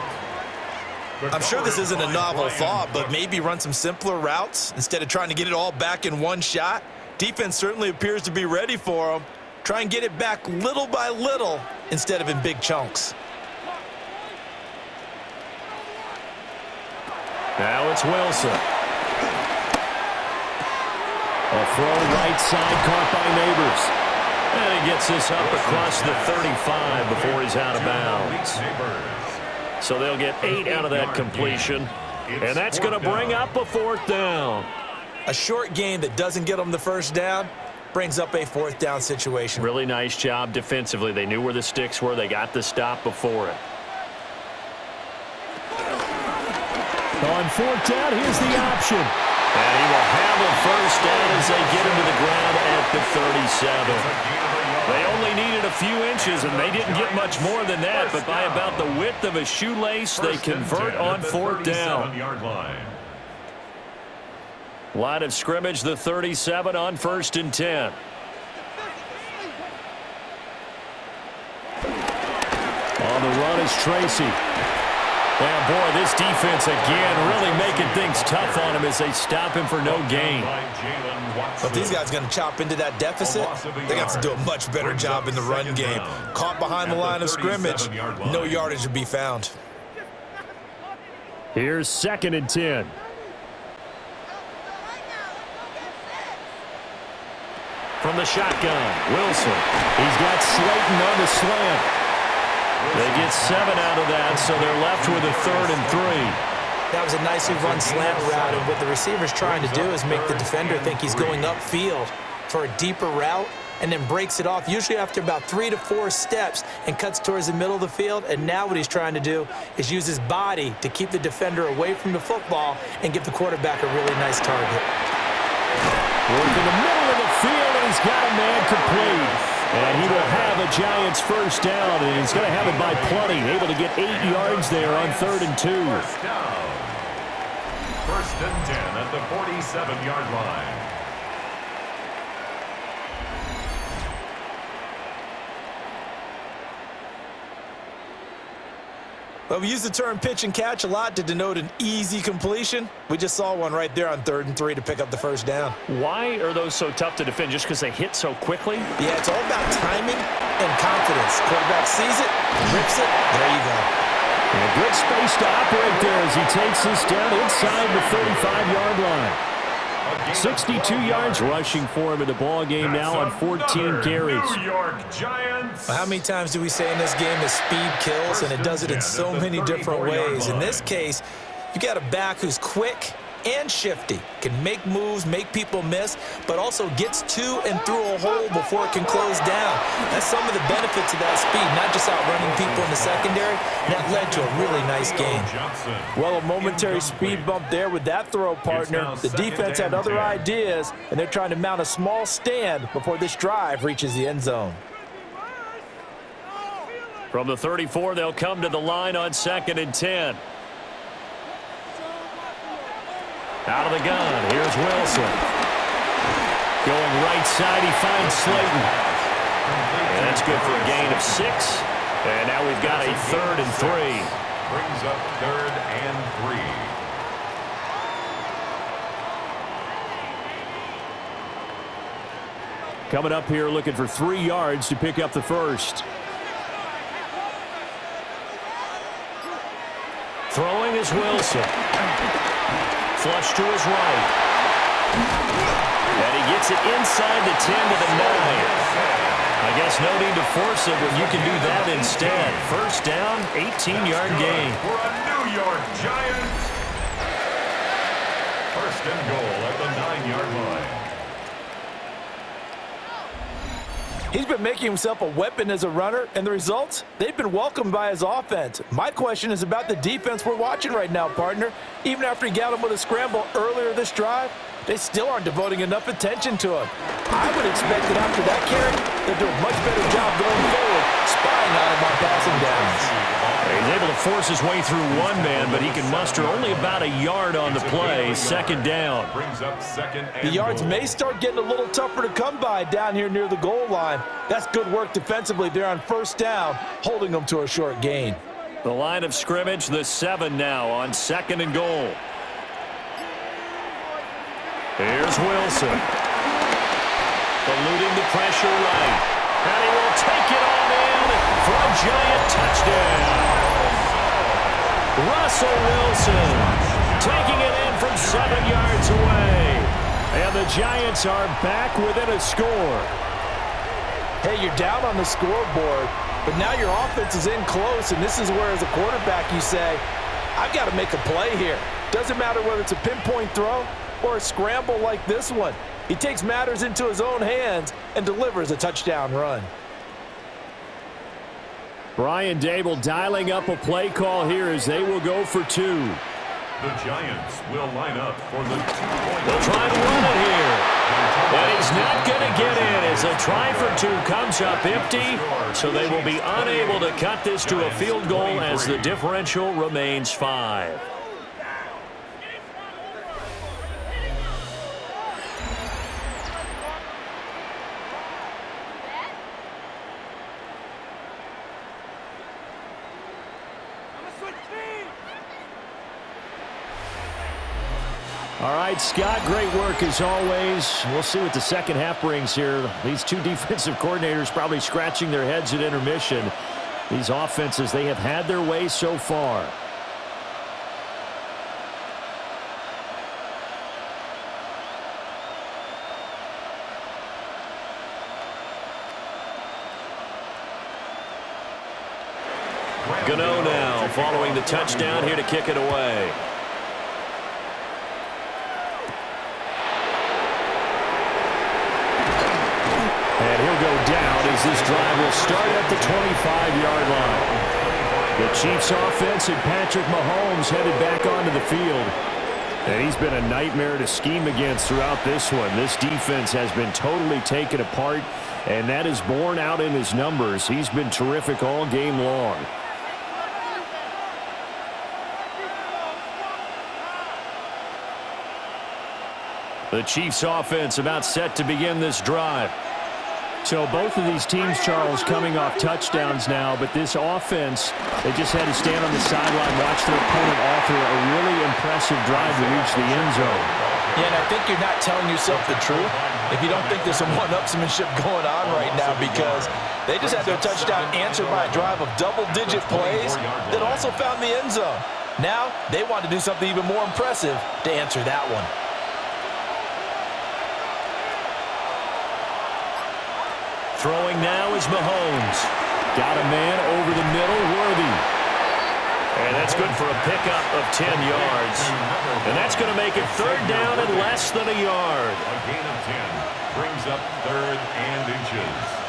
I'm sure this isn't a novel thought, but maybe run some simpler routes instead of trying to get it all back in one shot. Defense certainly appears to be ready for him. Try and get it back little by little instead of in big chunks. Now it's Wilson. A throw right side caught by Neighbors. And he gets this up across the 35 before he's out of bounds. So they'll get 8 out of that completion. And that's going to bring up a 4th down. A short game that doesn't get them the 1st down brings up a 4th down situation. Really nice job defensively. They knew where the sticks were. They got the stop before it. On 4th down, here's the option. And he will have a 1st down as they get him to the ground at the 37. They only needed a few inches, and they didn't get much more than that. But by about the width of a shoelace, they convert on 4th down. Line of scrimmage, the 37 on 1st and 10. On the run is Tracy. Well, boy, this defense again really making things tough on him as they stop him for no gain. But these guys going to chop into that deficit. They got to do a much better job in the run game. Caught behind the line of scrimmage, no yardage to be found. Here's 2nd and 10. From the shotgun, Wilson. He's got Slayton on the slant. They get 7 out of that, so they're left with a 3rd and 3. That was a nicely run slant route, and what the receiver's trying to do is make the defender think he's going upfield for a deeper route and then breaks it off, usually after about 3 to 4 steps, and cuts towards the middle of the field. And now what he's trying to do is use his body to keep the defender away from the football and give the quarterback a really nice target. Work in the middle of the field, and he's got a man complete. And he will have a Giants 1st down, and he's going to have it by plenty. Able to get 8 yards there on 3rd and 2. 1st and 10 at the 47-yard line. Well, we use the term pitch and catch a lot to denote an easy completion. We just saw one right there on 3rd and 3 to pick up the 1st down. Why are those so tough to defend? Just because they hit so quickly? Yeah, it's all about timing and confidence. Quarterback sees it, rips it, there you go. And a good space to operate there as he takes this down inside the 35-yard line. 62 yards rushing for him in the ball game now on 14 carries. New York Giants. Well, how many times do we say in this game that speed kills, and it does it in so many different ways? In this case, you got a back who's quick and shifty, can make moves, make people miss, but also gets to and through a hole before it can close down. That's some of the benefits of that speed, not just outrunning people in the secondary. That led to a really nice game. Well, a momentary speed bump there with that throw, partner. The defense had other ideas, and they're trying to mount a small stand before this drive reaches the end zone. From the 34, they'll come to the line on 2nd and 10. Out of the gun, here's Wilson. Going right side, he finds Slayton. And that's good for a gain of 6. And now we've got a 3rd and 3. Brings up 3rd and 3. Coming up here looking for 3 yards to pick up the 1st. Throwing is Wilson. Flush to his right. And he gets it inside the 10 to the 9. I guess no need to force it when you can do that instead. 1st down, 18-yard gain. For a New York Giants. 1st and goal at the 9-yard line. He's been making himself a weapon as a runner, and the results, they've been welcomed by his offense. My question is about the defense we're watching right now, partner. Even after he got him with a scramble earlier this drive, they still aren't devoting enough attention to him. I would expect that after that carry, they'll do a much better job going forward, spying on him on passing downs. He's able to force his way through one man, but he can muster only about a yard on the play. Second down. Brings up second and The yards goal. may start getting a little tougher to come by down here near the goal line. That's good work defensively there on first down, holding them to a short gain. The line of scrimmage, the 7 now on second and goal. Here's Wilson. Eluding the pressure right. And he will take it on in for a giant touchdown. Russell Wilson taking it in from 7 yards away. And the Giants are back within a score. Hey, you're down on the scoreboard, but now your offense is in close, and this is where, as a quarterback, you say, I've got to make a play here. Doesn't matter whether it's a pinpoint throw or a scramble like this one. He takes matters into his own hands and delivers a touchdown run. Brian Dable dialing up a play call here as they will go for 2. The Giants will line up for the 2-point. They'll try to run it here. But he's not going to get in as a try for 2 comes up empty. So they will be unable to cut this to a field goal as the differential remains 5. All right, Scott, great work as always. We'll see what the second half brings here. These 2 defensive coordinators probably scratching their heads at intermission. These offenses, they have had their way so far. Gano now following the touchdown here to kick it away. And he'll go down as this drive will start at the 25-yard line. The Chiefs offense and Patrick Mahomes headed back onto the field. And he's been a nightmare to scheme against throughout this one. This defense has been totally taken apart, and that is borne out in his numbers. He's been terrific all game long. The Chiefs offense about set to begin this drive. So both of these teams, Charles, coming off touchdowns now, but this offense, they just had to stand on the sideline, watch their opponent offer a really impressive drive to reach the end zone. Yeah, and I think you're not telling yourself the truth if you don't think there's some one-upsmanship going on right now, because they just had their touchdown answered by a drive of double-digit plays that also found the end zone. Now they want to do something even more impressive to answer that one. Throwing now is Mahomes. Got a man over the middle, Worthy. And that's good for a pickup of 10 yards. And that's going to make it 3rd down and less than a yard. A gain of 10 brings up 3rd and inches.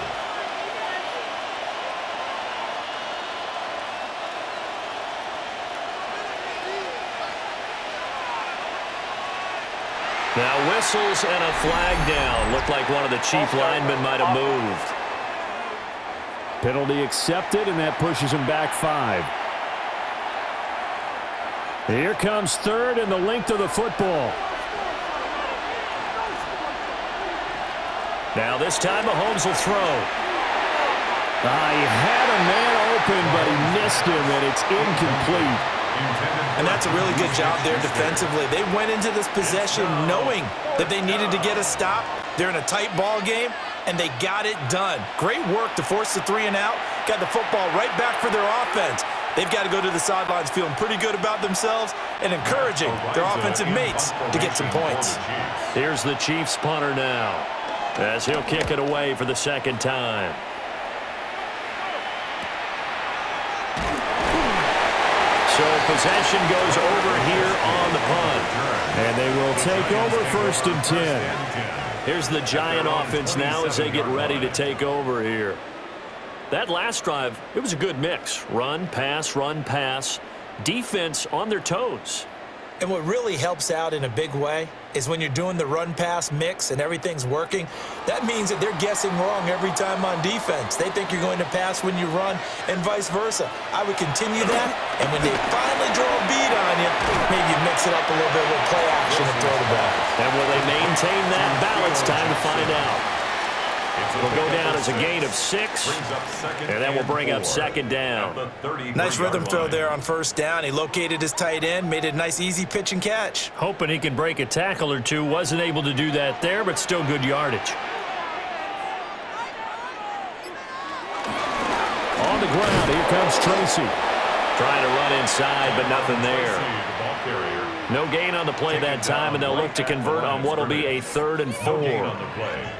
Now whistles and a flag down. Looked like one of the Chief linemen might have moved. Penalty accepted, and that pushes him back 5. Here comes 3rd and the length of the football. Now this time Mahomes will throw. He had a man open, but he missed him, and it's incomplete. And that's a really good job there defensively. They went into this possession knowing that they needed to get a stop. They're in a tight ball game, and they got it done. Great work to force the 3 and out. Got the football right back for their offense. They've got to go to the sidelines feeling pretty good about themselves and encouraging their offensive mates to get some points. Here's the Chiefs punter now as he'll kick it away for the 2nd time. So possession goes over here on the punt. And they will take over 1st and 10. Here's the Giant offense now as they get ready to take over here. That last drive, it was a good mix. Run, pass, defense on their toes. And what really helps out in a big way is when you're doing the run-pass mix and everything's working, that means that they're guessing wrong every time on defense. They think you're going to pass when you run and vice versa. I would continue that, and when they finally draw a beat on you, maybe mix it up a little bit with play action and throw the ball. And will they maintain that balance? Time to find out. It'll go down as a gain of 6, and that will bring up 2nd down. Nice rhythm throw there on 1st down. He located his tight end, made it a nice, easy pitch and catch. Hoping he can break a tackle or two. Wasn't able to do that there, but still good yardage. On the ground, here comes Tracy. Trying to run inside, but nothing there. No gain on the play that time, and they'll look to convert on what will be a 3rd and 4.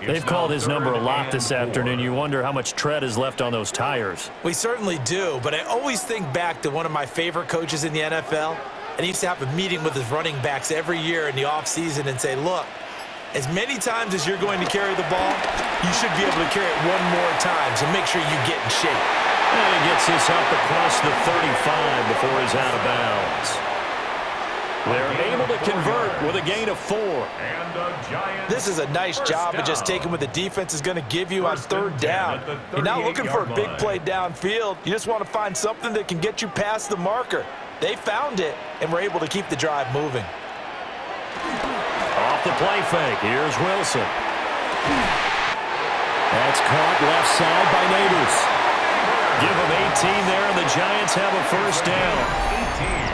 They've called his number a lot this afternoon. You wonder how much tread is left on those tires. We certainly do, but I always think back to one of my favorite coaches in the NFL, and he used to have a meeting with his running backs every year in the offseason and say, look, as many times as you're going to carry the ball, you should be able to carry it one more time, so make sure you get in shape. And he gets this up across the 35 before he's out of bounds. They're able to convert with a gain of 4. This is a nice job of just taking what the defense is going to give you on 3rd down. You're not looking for a big play downfield. You just want to find something that can get you past the marker. They found it and were able to keep the drive moving. Off the play fake, here's Wilson. That's caught left side by Neighbors. Give him 18 there, and the Giants have a 1st down. 18.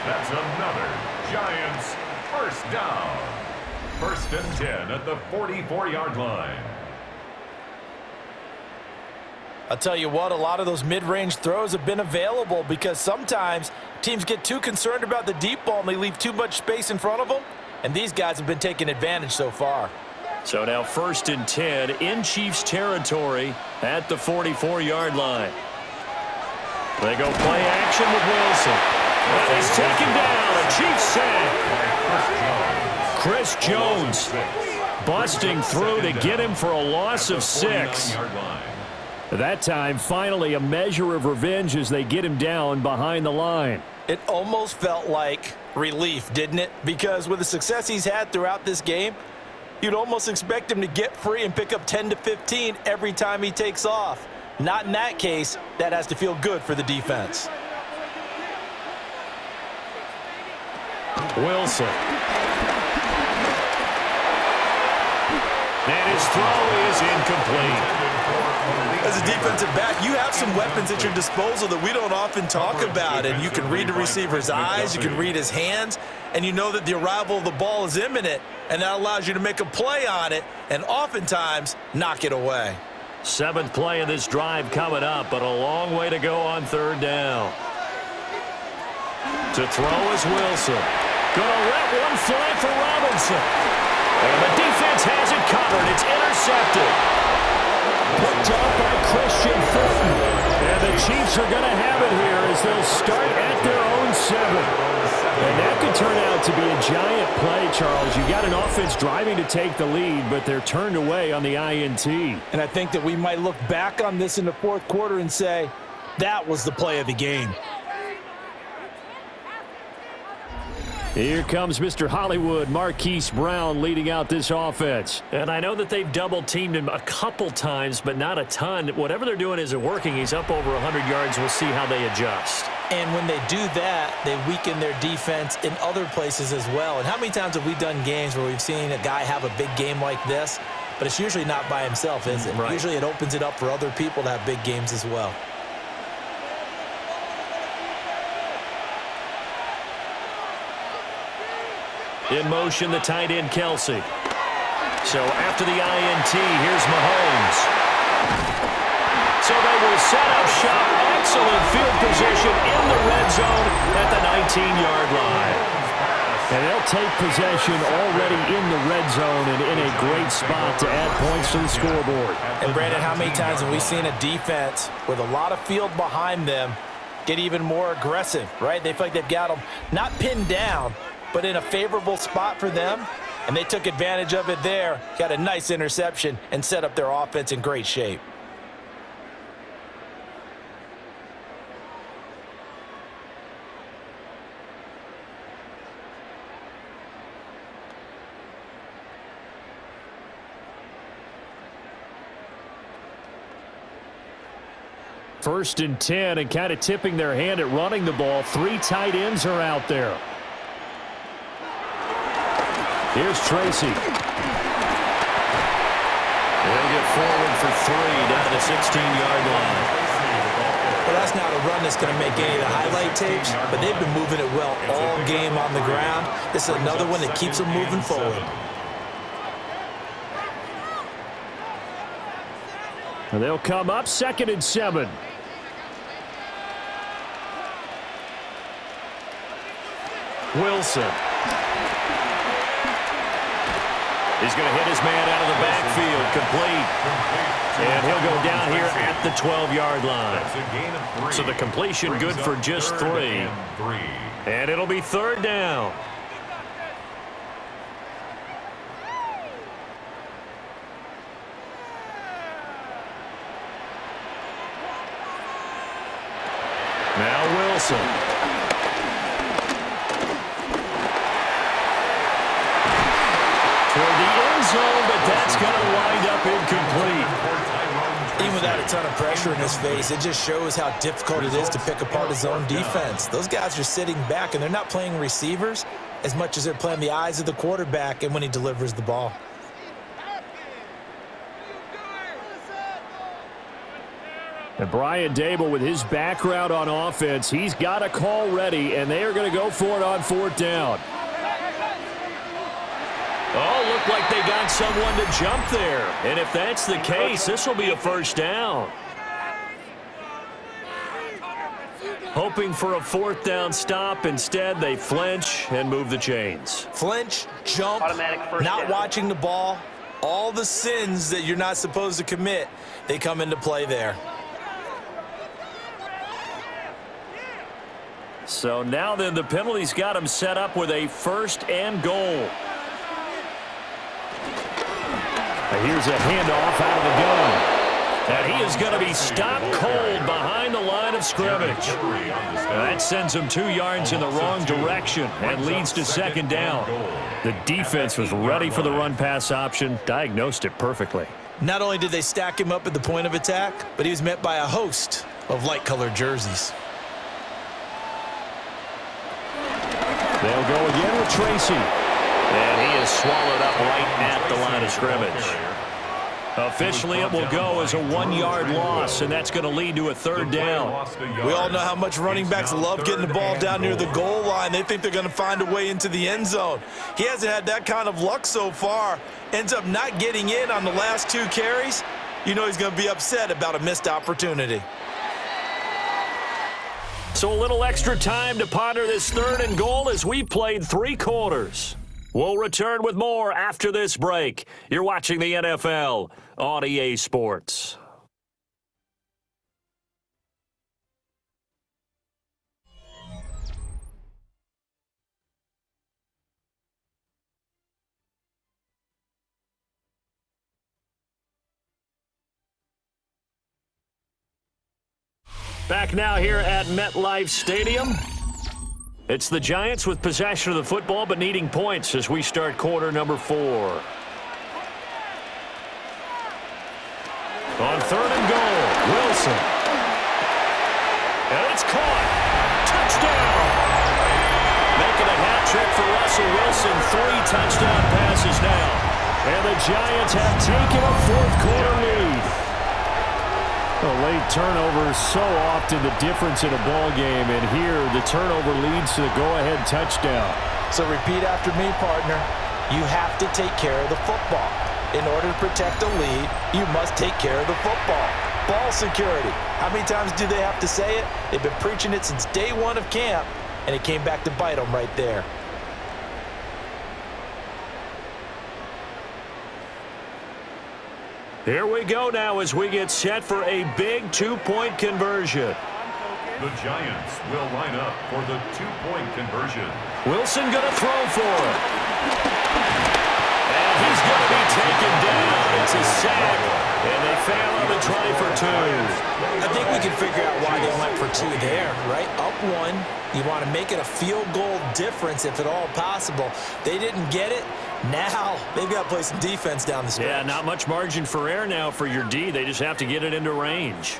That's another Giants 1st down. 1st and 10 at the 44-yard line. I'll tell you what, a lot of those mid-range throws have been available because sometimes teams get too concerned about the deep ball and they leave too much space in front of them, and these guys have been taking advantage so far. So now 1st and 10 in Chiefs territory at the 44-yard line. They go play action with Wilson. And he's taken down, a Chiefs sack. Chris Jones busting through to get him for a loss of 6. That time, finally, a measure of revenge as they get him down behind the line. It almost felt like relief, didn't it? Because with the success he's had throughout this game, you'd almost expect him to get free and pick up 10 to 15 every time he takes off. Not in that case. That has to feel good for the defense. Wilson. And his throw is incomplete. As a defensive back, you have some weapons at your disposal that we don't often talk about. And you can read the receiver's eyes, you can read his hands, and you know that the arrival of the ball is imminent, and that allows you to make a play on it and oftentimes knock it away. 7th play of this drive coming up, but a long way to go on 3rd down. To throw is Wilson. Gonna let one fly for Robinson. And the defense has it covered. It's intercepted. Picked up by Christian Fulton. And the Chiefs are going to have it here as they'll start at their own 7. And that could turn out to be a giant play, Charles. You got an offense driving to take the lead, but they're turned away on the INT. And I think that we might look back on this in the 4th quarter and say, that was the play of the game. Here comes Mr. Hollywood, Marquise Brown, leading out this offense. And I know that they've double-teamed him a couple times, but not a ton. Whatever they're doing isn't working. He's up over 100 yards. We'll see how they adjust. And when they do that, they weaken their defense in other places as well. And how many times have we done games where we've seen a guy have a big game like this, but it's usually not by himself, is it? Right. Usually it opens it up for other people to have big games as well. In motion, the tight end, Kelsey. So after the INT, here's Mahomes. So they will set up shop. Excellent field position in the red zone at the 19-yard line. And they'll take possession already in the red zone and in a great spot to add points to the scoreboard. And, Brandon, how many times have we seen a defense with a lot of field behind them get even more aggressive, right? They feel like they've got them not pinned down, but in a favorable spot for them, and they took advantage of it there, got a nice interception, and set up their offense in great shape. First and 10, and kind of tipping their hand at running the ball. 3 tight ends are out there. Here's Tracy. They'll get forward for 3 down the 16-yard line. Well, that's not a run that's going to make any of the highlight tapes, but they've been moving it well all game on the ground. This is another one that keeps them moving forward. And they'll come up 2nd and 7. Wilson. He's going to hit his man out of the backfield, complete. And he'll go down here at the 12-yard line. So the completion good for just 3. And it'll be 3rd down. Now Wilson. For the end zone, but that's going to wind up incomplete. Even without a ton of pressure in his face, it just shows how difficult it is to pick apart his own defense. Those guys are sitting back, and they're not playing receivers as much as they're playing the eyes of the quarterback and when he delivers the ball. And Brian Dable, with his background on offense, he's got a call ready, and they are going to go for it on 4th down. Oh, looked like they got someone to jump there. And if that's the case, this will be a 1st down. Hoping for a 4th down stop. Instead, they flinch and move the chains. Flinch, jump, not watching the ball. All the sins that you're not supposed to commit, they come into play there. So now then, the penalty's got him set up with a 1st and goal. Here's a handoff out of the gun. And he is going to be stopped cold behind the line of scrimmage. That sends him 2 yards in the wrong direction and leads to 2nd down. The defense was ready for the run-pass option, diagnosed it perfectly. Not only did they stack him up at the point of attack, but he was met by a host of light-colored jerseys. They'll go again with Tracy. And he is swallowed up right at the line of scrimmage. Officially, it will go as a 1-yard loss, and that's going to lead to a 3rd down. We all know how much running backs love getting the ball down near the goal line. They think they're going to find a way into the end zone. He hasn't had that kind of luck so far. Ends up not getting in on the last 2 carries. You know he's going to be upset about a missed opportunity. So a little extra time to ponder this 3rd and goal as we played 3 quarters. We'll return with more after this break. You're watching the NFL on EA Sports. Back now here at MetLife Stadium. It's the Giants with possession of the football but needing points as we start quarter number 4. On 3rd and goal, Wilson. And it's caught. Touchdown. Making a hat trick for Russell Wilson. 3 touchdown passes now. And the Giants have taken a 4th quarter lead. The late turnover is so often the difference in a ball game, and here the turnover leads to the go-ahead touchdown. So repeat after me, partner. You have to take care of the football. In order to protect a lead, you must take care of the football. Ball security. How many times do they have to say it? They've been preaching it since day 1 of camp, and it came back to bite them right there. Here we go now as we get set for a big 2-point conversion. The Giants will line up for the two-point conversion. Wilson going to throw for it. And he's going to be taken down. It's a sack. And they fail on the try for two. I think we can figure out why they went for two there, right? Up one, you want to make it a field goal difference if at all possible. They didn't get it. Now they've got to play some defense down the stretch. Yeah, not much margin for error now for your D. They just have to get it into range.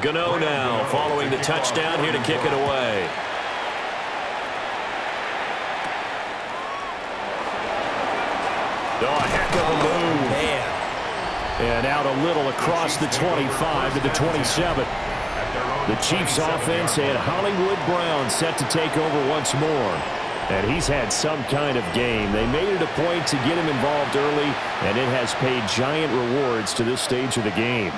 Gano now following the touchdown here to kick it away. Oh, a heck of a move. Man. And out a little across the 25 to the 27. The Chiefs offense had Hollywood Brown set to take over once more. And he's had some kind of game. They made it a point to get him involved early, and it has paid giant rewards to this stage of the game.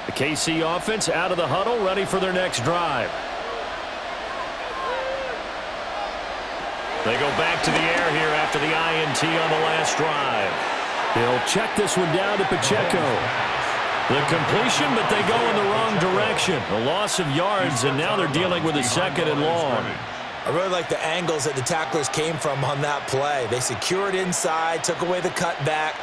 The KC offense out of the huddle, ready for their next drive. They go back to the air here after the INT on the last drive. They'll check this one down to Pacheco. The completion, but they go in the wrong direction. A loss of yards, and now they're dealing with a second and long. I really like the angles that the tacklers came from on that play. They secured inside, took away the cutback.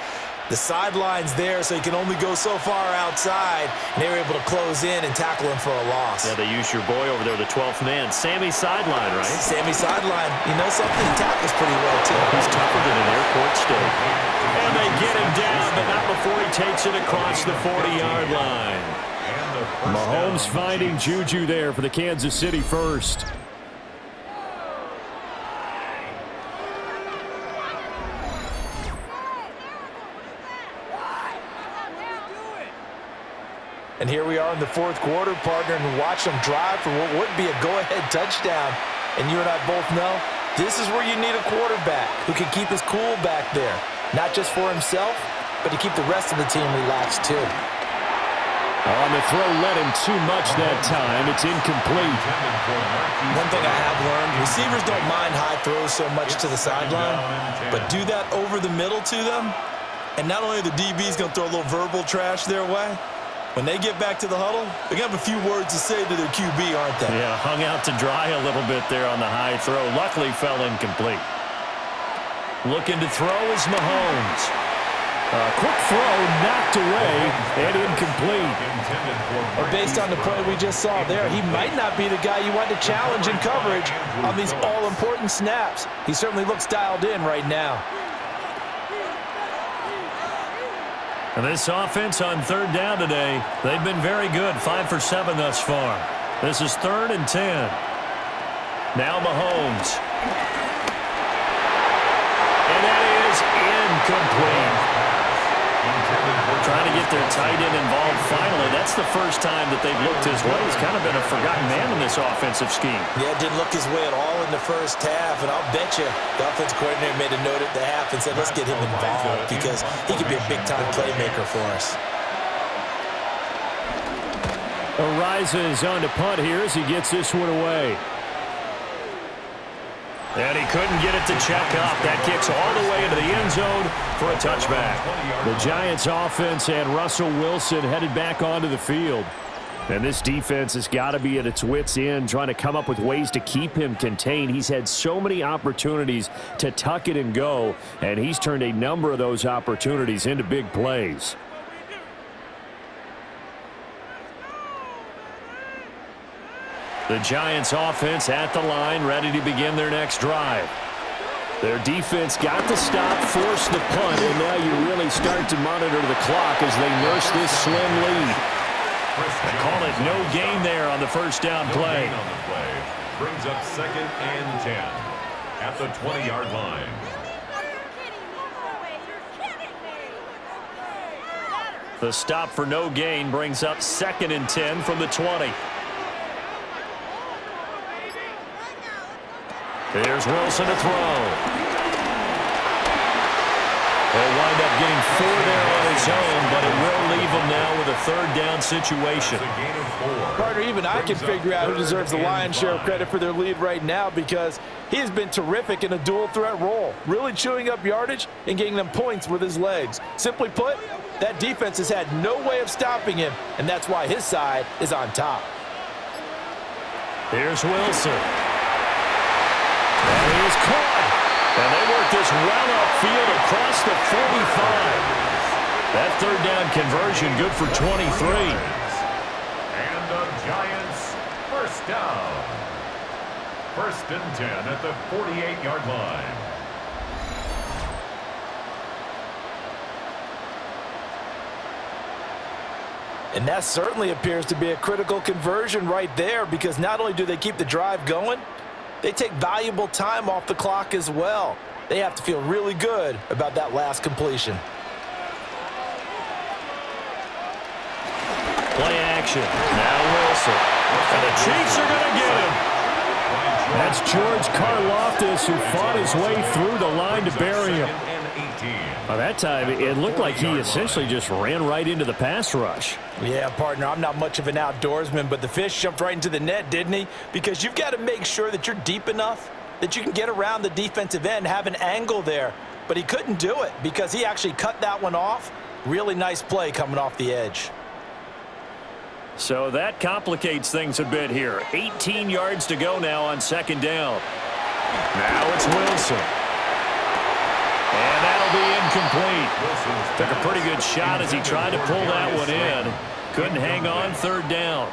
The sideline's there, so you can only go so far outside, and they were able to close in and tackle him for a loss. Yeah, they used your boy over there, the 12th man. Sammy Sideline, right? Sammy Sideline. You know something? He tackles pretty well, too. He's tougher than an airport steak. And they get him down, but not before he takes it across the 40-yard line. Mahomes finding Juju there for the Kansas City first. And here we are in the fourth quarter, partner, and watch them drive for what would be a go-ahead touchdown. And you and I both know this is where you need a quarterback who can keep his cool back there. Not just for himself, but to keep the rest of the team relaxed too. On the throw, led him too much that time. It's incomplete. One thing I have learned, receivers don't mind high throws so much to the sideline, but do that over the middle to them, and not only are the DBs going to throw a little verbal trash their way, when they get back to the huddle, they're going to have a few words to say to their QB, aren't they? Yeah, hung out to dry a little bit there on the high throw. Luckily, fell incomplete. Looking to throw is Mahomes. A quick throw knocked away and incomplete. But based on the play we just saw there, he might not be the guy you want to challenge in coverage on these all-important snaps. He certainly looks dialed in right now. And this offense on third down today, they've been very good, 5 for 7 thus far. This is 3rd and 10. Now Mahomes. And that is incomplete. Trying to get their tight end involved finally. That's the first time that they've looked his way. He's kind of been a forgotten man in this offensive scheme. Yeah, didn't look his way at all in the first half, and I'll bet you the offensive coordinator made a note at the half and said, let's get him involved because he could be a big-time playmaker for us. Ariza on to punt here as he gets this one away. And he couldn't get it to check up. That kicks all the way into the end zone for a touchback. The Giants offense and Russell Wilson headed back onto the field. And this defense has got to be at its wits' end, trying to come up with ways to keep him contained. He's had so many opportunities to tuck it and go, and he's turned a number of those opportunities into big plays. The Giants offense at the line, ready to begin their next drive. Their defense got the stop, forced the punt, and now you really start to monitor the clock as they nurse this slim lead. They call it no gain there on the first down play. Brings up 2nd and 10 at the 20-yard line. The stop for no gain brings up 2nd and 10 from the 20. Here's Wilson to throw. He'll wind up getting 4 there on his own, but it will leave him now with a third down situation. Partner, even I can figure out who deserves the lion's share of credit for their lead right now, because he has been terrific in a dual threat role, really chewing up yardage and getting them points with his legs. Simply put, that defense has had no way of stopping him, and that's why his side is on top. Here's Wilson. And he is caught. And they work this well upfield across the 45. That third down conversion good for 23. And the Giants first down. 1st and 10 at the 48-yard line. And that certainly appears to be a critical conversion right there, because not only do they keep the drive going, they take valuable time off the clock as well. They have to feel really good about that last completion. Play action. Now Wilson. And the Chiefs are going to get him. That's George Karlaftis, who fought his way through the line to bury him. By that time, it looked like he essentially just ran right into the pass rush. Yeah, partner, I'm not much of an outdoorsman, but the fish jumped right into the net, didn't he? Because you've got to make sure that you're deep enough that you can get around the defensive end, have an angle there. But he couldn't do it because he actually cut that one off. Really nice play coming off the edge. So that complicates things a bit here. 18 yards to go now on 2nd down. Now it's Wilson. And that'll be incomplete. Took a pretty good shot as he tried to pull that one in. Couldn't hang on 3rd down.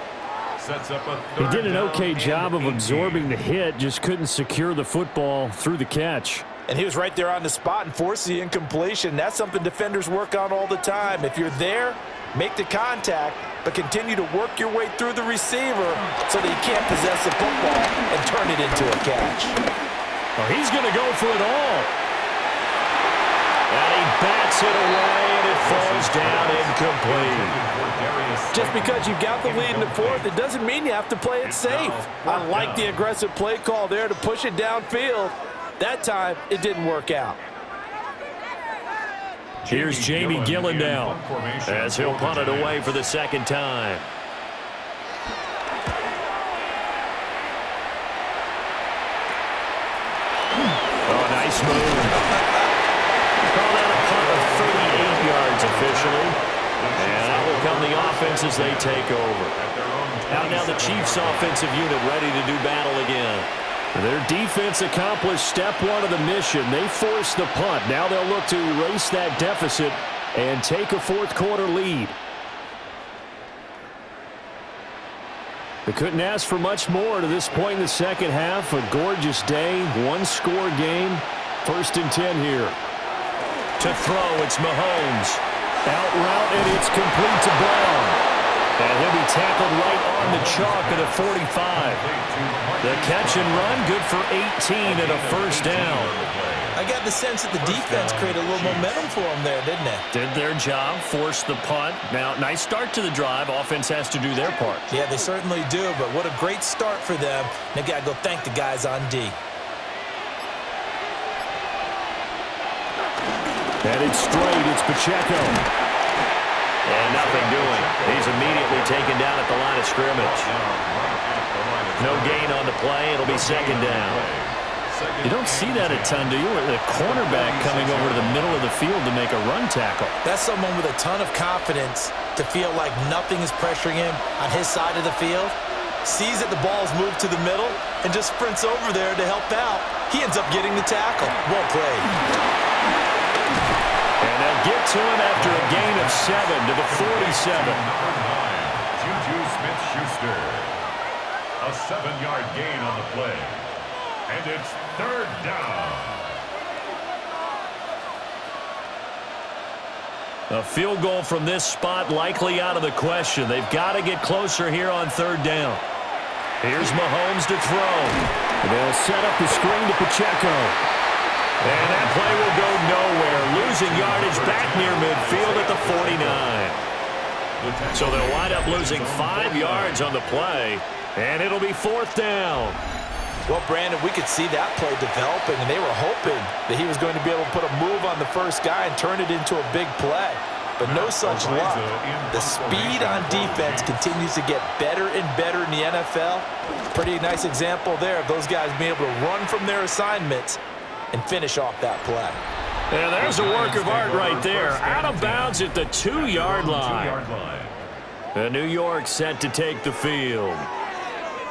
He did an okay job of absorbing the hit, just couldn't secure the football through the catch. And he was right there on the spot and forced the incompletion. That's something defenders work on all the time. If you're there, make the contact, but continue to work your way through the receiver so that he can't possess the football and turn it into a catch. Well, he's going to go for it all. And he bats it away, and it falls down incomplete. Just because you've got the lead in the 4th, it doesn't mean you have to play it safe. I like the aggressive play call there to push it downfield. That time, it didn't work out. Here's Jamie Gillen now as he'll punt it away for the 2nd time. Oh, nice move. Call that a punt of 38 yards officially. And out will come the offense as they take over. Out now the Chiefs offensive unit ready to do battle again. Their defense accomplished step 1 of the mission. They forced the punt. Now they'll look to erase that deficit and take a 4th quarter lead. They couldn't ask for much more to this point in the 2nd half. A gorgeous day, 1-score game. 1st and 10 here. To throw, it's Mahomes. Out route, and it's complete to Brown. And he'll be tackled right on the chalk at a 45. The catch and run, good for 18 and a 1st down. I got the sense that the defense created a little momentum for them there, didn't it? Did their job, forced the punt. Now, nice start to the drive. Offense has to do their part. Yeah, they certainly do, but what a great start for them. They've got to go thank the guys on D. Headed straight, it's Pacheco. And nothing doing. He's immediately taken down at the line of scrimmage. No gain on the play. It'll be 2nd down. You don't see that a ton, do you? With a cornerback coming over to the middle of the field to make a run tackle. That's someone with a ton of confidence to feel like nothing is pressuring him on his side of the field. Sees that the ball's moved to the middle and just sprints over there to help out. He ends up getting the tackle. Well played. And they'll get to him after a gain of 7 to the 47. Juju Smith-Schuster. A 7-yard gain on the play. And it's 3rd down. A field goal from this spot likely out of the question. They've got to get closer here on 3rd down. Here's Mahomes to throw. They'll set up the screen to Pacheco. And that play will go nowhere. Losing yardage back near midfield at the 49. So they'll wind up losing 5 yards on the play. And it'll be 4th down. Well, Brandon, we could see that play developing, and they were hoping that he was going to be able to put a move on the first guy and turn it into a big play. But no such luck. The speed on defense continues to get better and better in the NFL. Pretty nice example there of those guys being able to run from their assignments and finish off that play. And there's a work of art right there. Out of bounds at the 2-yard line. And New York set to take the field.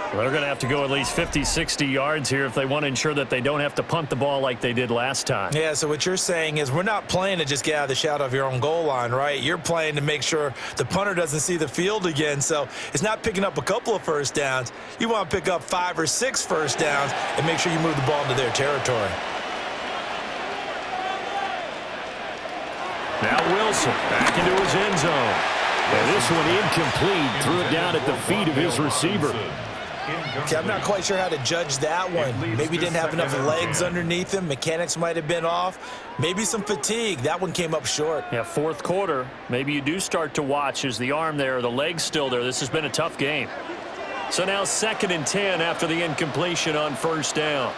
Well, they're going to have to go at least 50, 60 yards here if they want to ensure that they don't have to punt the ball like they did last time. Yeah, so what you're saying is we're not playing to just get out of the shadow of your own goal line, right? You're playing to make sure the punter doesn't see the field again. So it's not picking up a couple of first downs. You want to pick up 5 or 6 first downs and make sure you move the ball into their territory. Now Wilson back into his end zone. And this one incomplete. Threw it down at the feet of his receiver. Okay, I'm not quite sure how to judge that one. Maybe he didn't have enough legs underneath him. Mechanics might have been off. Maybe some fatigue. That one came up short. Yeah, fourth quarter. Maybe you do start to watch. Is the arm there, the leg's still there? This has been a tough game. So now 2nd and 10 after the incompletion on first down.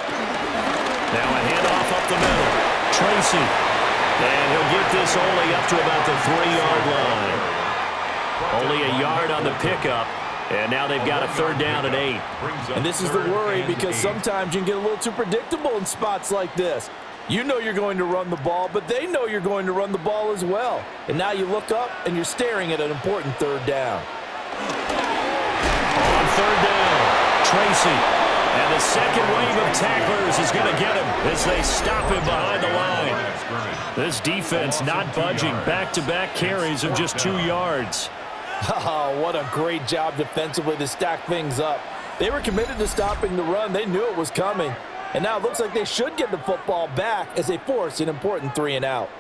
Now a handoff up the middle. Tracy. And he'll get this only up to about the 3-yard line. Only a yard on the pickup. And now they've got a 3rd down and 8. And this is the worry because sometimes you can get a little too predictable in spots like this. You know you're going to run the ball, but they know you're going to run the ball as well. And now you look up and you're staring at an important 3rd down. On 3rd down, Tracy. And the second wave of tacklers is going to get him as they stop him behind the line. This defense not budging. Back-to-back carries of just 2 yards. Oh, what a great job defensively to stack things up. They were committed to stopping the run. They knew it was coming. And now it looks like they should get the football back as they force an important 3 and out.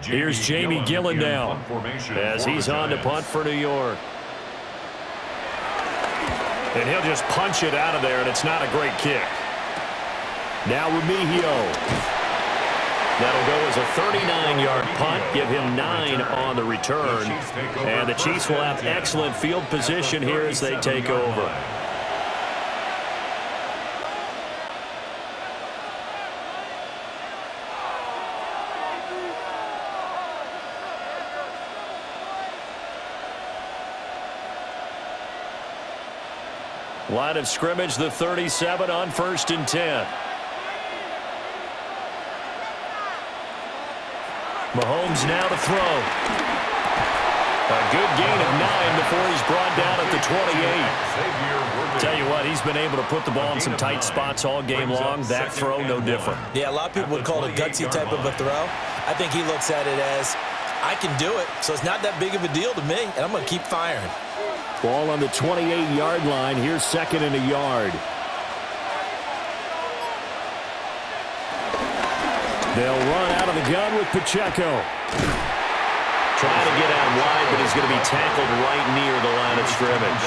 Here's Jamie Gillen now as he's on to punt for New York. And he'll just punch it out of there, and it's not a great kick. Now Remigio. That'll go as a 39-yard punt, give him 9 on the return. And the Chiefs will have excellent field position here as they take over. Line of scrimmage, the 37 on 1st and 10. Mahomes now to throw. A good gain of 9 before he's brought down at the 28. Tell you what, he's been able to put the ball in some tight spots all game long. That throw, no different. Yeah, a lot of people would call it a gutsy type of a throw. I think he looks at it as, I can do it, so it's not that big of a deal to me, and I'm going to keep firing. Ball on the 28-yard line. Here's 2nd and a yard. They'll run out of the gun with Pacheco. Trying to get out wide, but he's going to be tackled right near the line of scrimmage.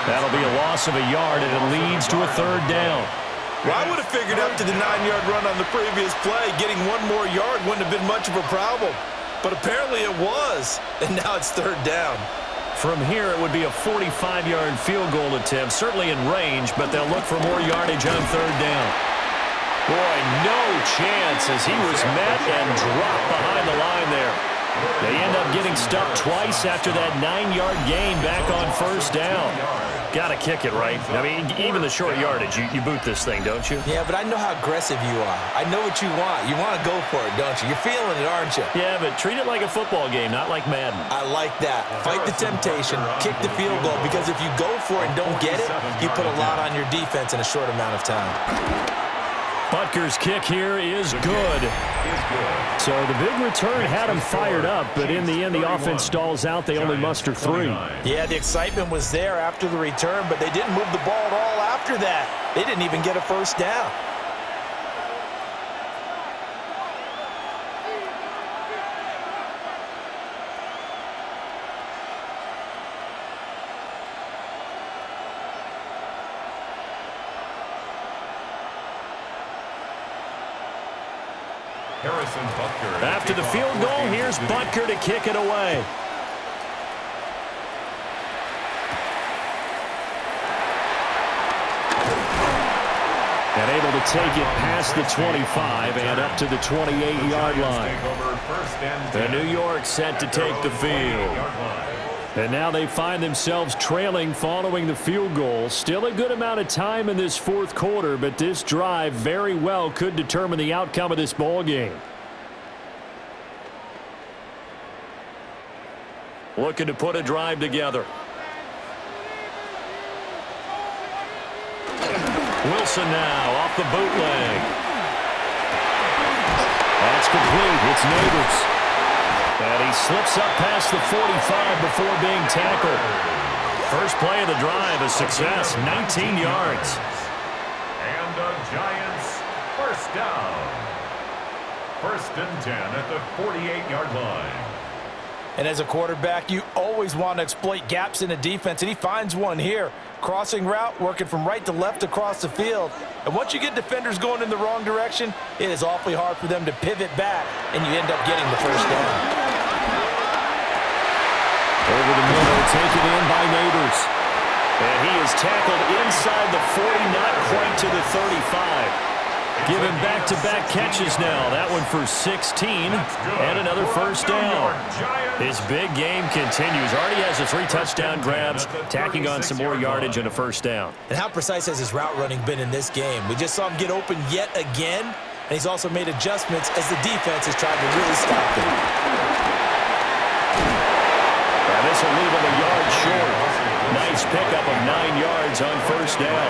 That'll be a loss of a yard, and it leads to a 3rd down. Well, I would have figured after the 9-yard run on the previous play, getting 1 more yard wouldn't have been much of a problem. But apparently it was, and now it's 3rd down. From here, it would be a 45-yard field goal attempt, certainly in range, but they'll look for more yardage on 3rd down. Boy, no chance as he was met and dropped behind the line there. They end up getting stuffed twice after that 9-yard gain back on 1st down. Got to kick it, right? I mean, even the short yardage, you boot this thing, don't you? Yeah, but I know how aggressive you are. I know what you want. You want to go for it, don't you? You're feeling it, aren't you? Yeah, but treat it like a football game, not like Madden. I like that. Fight the temptation, kick the field goal, because if you go for it and don't get it, you put a lot on your defense in a short amount of time. Butker's kick here is good. So the big return had him fired up, but in the end, the offense stalls out. They only muster 3. Yeah, the excitement was there after the return, but they didn't move the ball at all after that. They didn't even get a 1st down. After the field goal, here's Butker to kick it away. able to take it past the 25 and up to the 28-yard line. The New York set to take the field. And now they find themselves trailing following the field goal. Still a good amount of time in this fourth quarter, but this drive very well could determine the outcome of this ball game. Looking to put a drive together. Wilson now off the bootleg. That's complete. It's Neighbors. And he slips up past the 45 before being tackled. First play of the drive, a success, 19 yards. And the Giants first down. 1st and 10 at the 48-yard line. And as a quarterback, you always want to exploit gaps in a defense, and he finds one here. Crossing route, working from right to left across the field. And once you get defenders going in the wrong direction, it is awfully hard for them to pivot back, and you end up getting the first down. Over the middle, taken in by Neighbors. And he is tackled inside the 40, not quite to the 35. Giving back-to-back catches now. That one for 16 and another first down. His big game continues. Already has the 3 touchdown grabs, tacking on some more yardage and a first down. And how precise has his route running been in this game? We just saw him get open yet again, and he's also made adjustments as the defense has tried to really stop him. And this will leave him a yard short. Nice pickup of 9 yards on first down.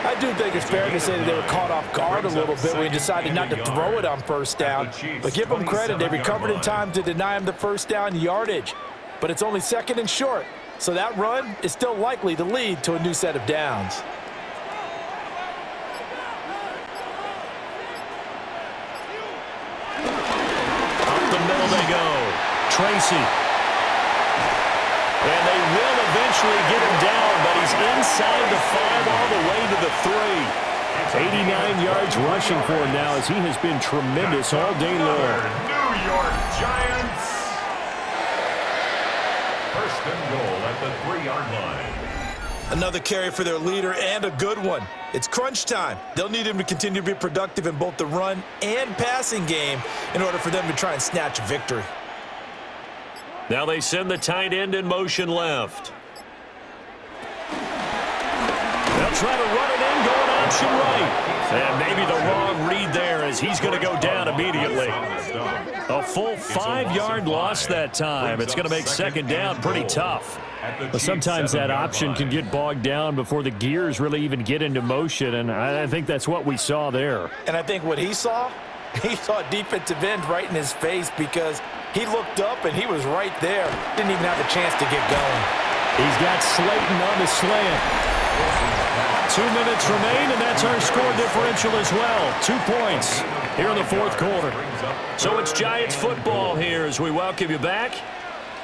I do think it's fair to say that they were caught off guard a little bit when he decided not to throw it on first down. But give them credit, they recovered in time to deny him the first down yardage. But it's only 2nd and short, so that run is still likely to lead to a new set of downs. Up the middle they go. Tracy. And they will eventually get him down, but he's inside the 5 all the way to the 3. 89 yards rushing for him now as he has been tremendous all day long. New York Giants. 1st and goal at the 3-yard line. Another carry for their leader and a good one. It's crunch time. They'll need him to continue to be productive in both the run and passing game in order for them to try and snatch a victory. Now they send the tight end in motion left. They'll try to run it in, going option right. And maybe the wrong read there as he's going to go down immediately. A full 5-yard loss that time. It's going to make 2nd down pretty tough. But sometimes that option can get bogged down before the gears really even get into motion, and I think that's what we saw there. And I think what he saw a defensive end right in his face because he looked up and he was right there. Didn't even have a chance to get going. He's got Slayton on the slant. 2 minutes remain, and that's our score differential as well. 2 points here in the 4th quarter. So it's Giants football here as we welcome you back.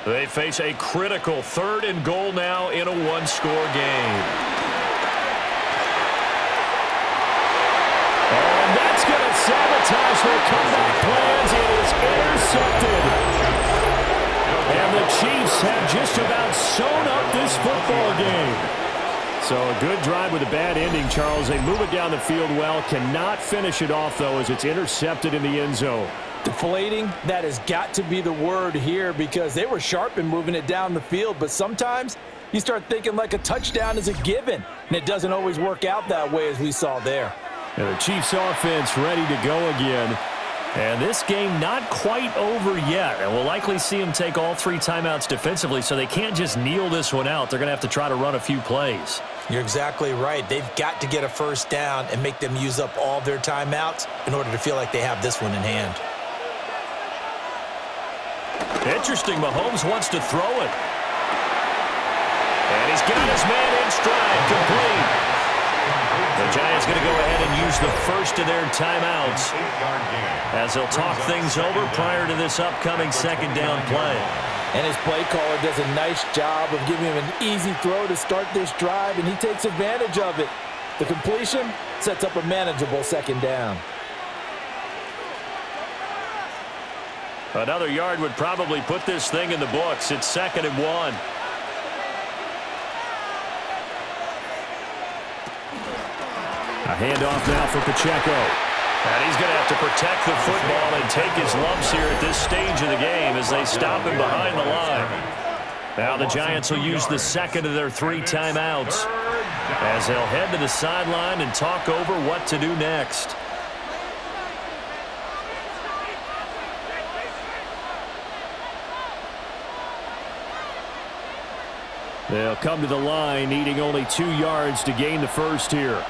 They face a critical 3rd and goal now in a 1-score game. And that's going to sabotage their comeback plans. It is intercepted. And the Chiefs have just about sewn up this football game. So a good drive with a bad ending, Charles. They move it down the field well. Cannot finish it off, though, as it's intercepted in the end zone. Deflating, that has got to be the word here because they were sharp in moving it down the field, but sometimes you start thinking like a touchdown is a given, and it doesn't always work out that way as we saw there. And the Chiefs offense ready to go again. And this game not quite over yet. And we'll likely see them take all 3 timeouts defensively, so they can't just kneel this one out. They're going to have to try to run a few plays. You're exactly right. They've got to get a first down and make them use up all their timeouts in order to feel like they have this one in hand. Interesting, Mahomes wants to throw it. And he's got his man in stride, complete. The Giants going to go ahead and use the first of their timeouts as they'll talk things over prior to this upcoming 2nd down play. And his play caller does a nice job of giving him an easy throw to start this drive, and he takes advantage of it. The completion sets up a manageable 2nd down. Another yard would probably put this thing in the books. It's 2nd and 1. A handoff now for Pacheco. And he's going to have to protect the football and take his lumps here at this stage of the game as they stop him behind the line. Now the Giants will use the second of their 3 timeouts as they'll head to the sideline and talk over what to do next. They'll come to the line needing only 2 yards to gain the first here.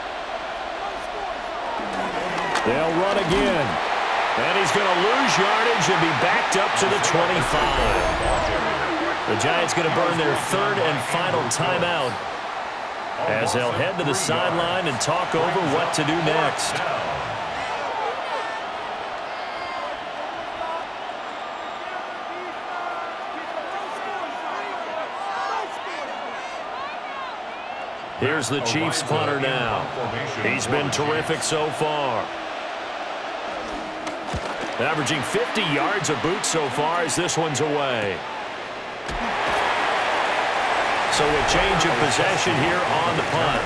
They'll run again. And he's going to lose yardage and be backed up to the 25. The Giants going to burn their 3rd and final timeout as they'll head to the sideline and talk over what to do next. Here's the Chiefs punter now. He's been terrific so far. Averaging 50 yards a boot so far as this one's away. So a change of possession here on the punt.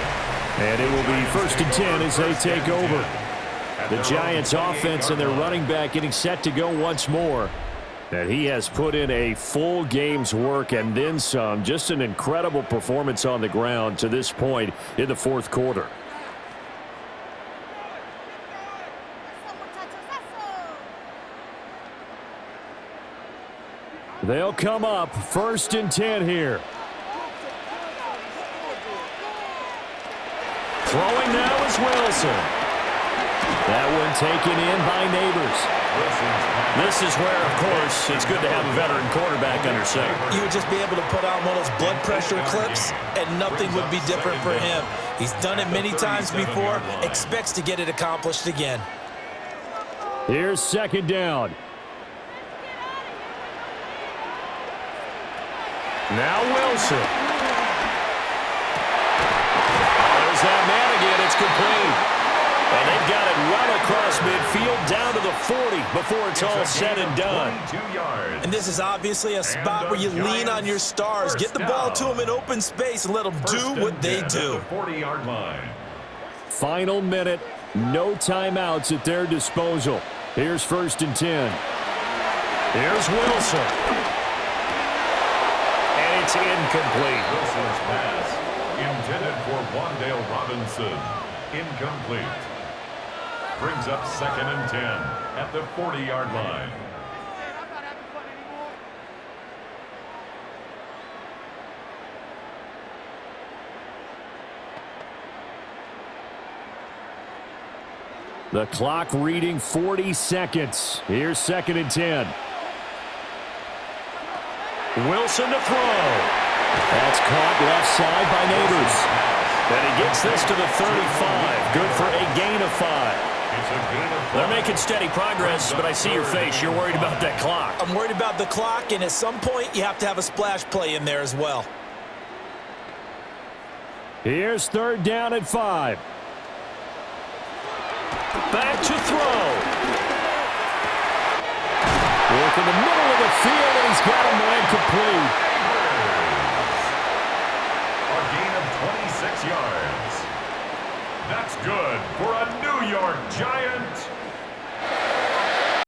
And it will be 1st and 10 as they take over. The Giants offense and their running back getting set to go once more. And he has put in a full game's work and then some. Just an incredible performance on the ground to this point in the 4th quarter. They'll come up 1st and 10 here. Throwing now is Wilson. That one taken in by Neighbors. This is where, of course, it's good to have a veteran quarterback under center. You would just be able to put on one of those blood pressure clips, and nothing would be different for him. He's done it many times before, expects to get it accomplished again. Here's 2nd down. Now Wilson. There's that man again. It's complete. And they've got it right across midfield down to the 40 before it's all said and done. And this is obviously a spot where you lean on your stars. Get the ball to them in open space and let them do what they do. 40-yard line. Final minute. No timeouts at their disposal. Here's 1st and 10. Here's Wilson. And it's incomplete. Wilson's pass intended for Wandale Robinson. Incomplete. Brings up 2nd and 10 at the 40-yard line. The clock reading 40 seconds. Here's 2nd and 10. Wilson to throw. That's caught left side by Neighbors. And he gets this to the 35. Good for a gain of 5. They're making steady progress, but I see your face. You're worried about that clock. I'm worried about the clock, and at some point, you have to have a splash play in there as well. Here's 3rd down and 5. Back to throw. Work in the middle of the field, and he's got a man complete. A gain of 26 yards. That's good for a New York Giants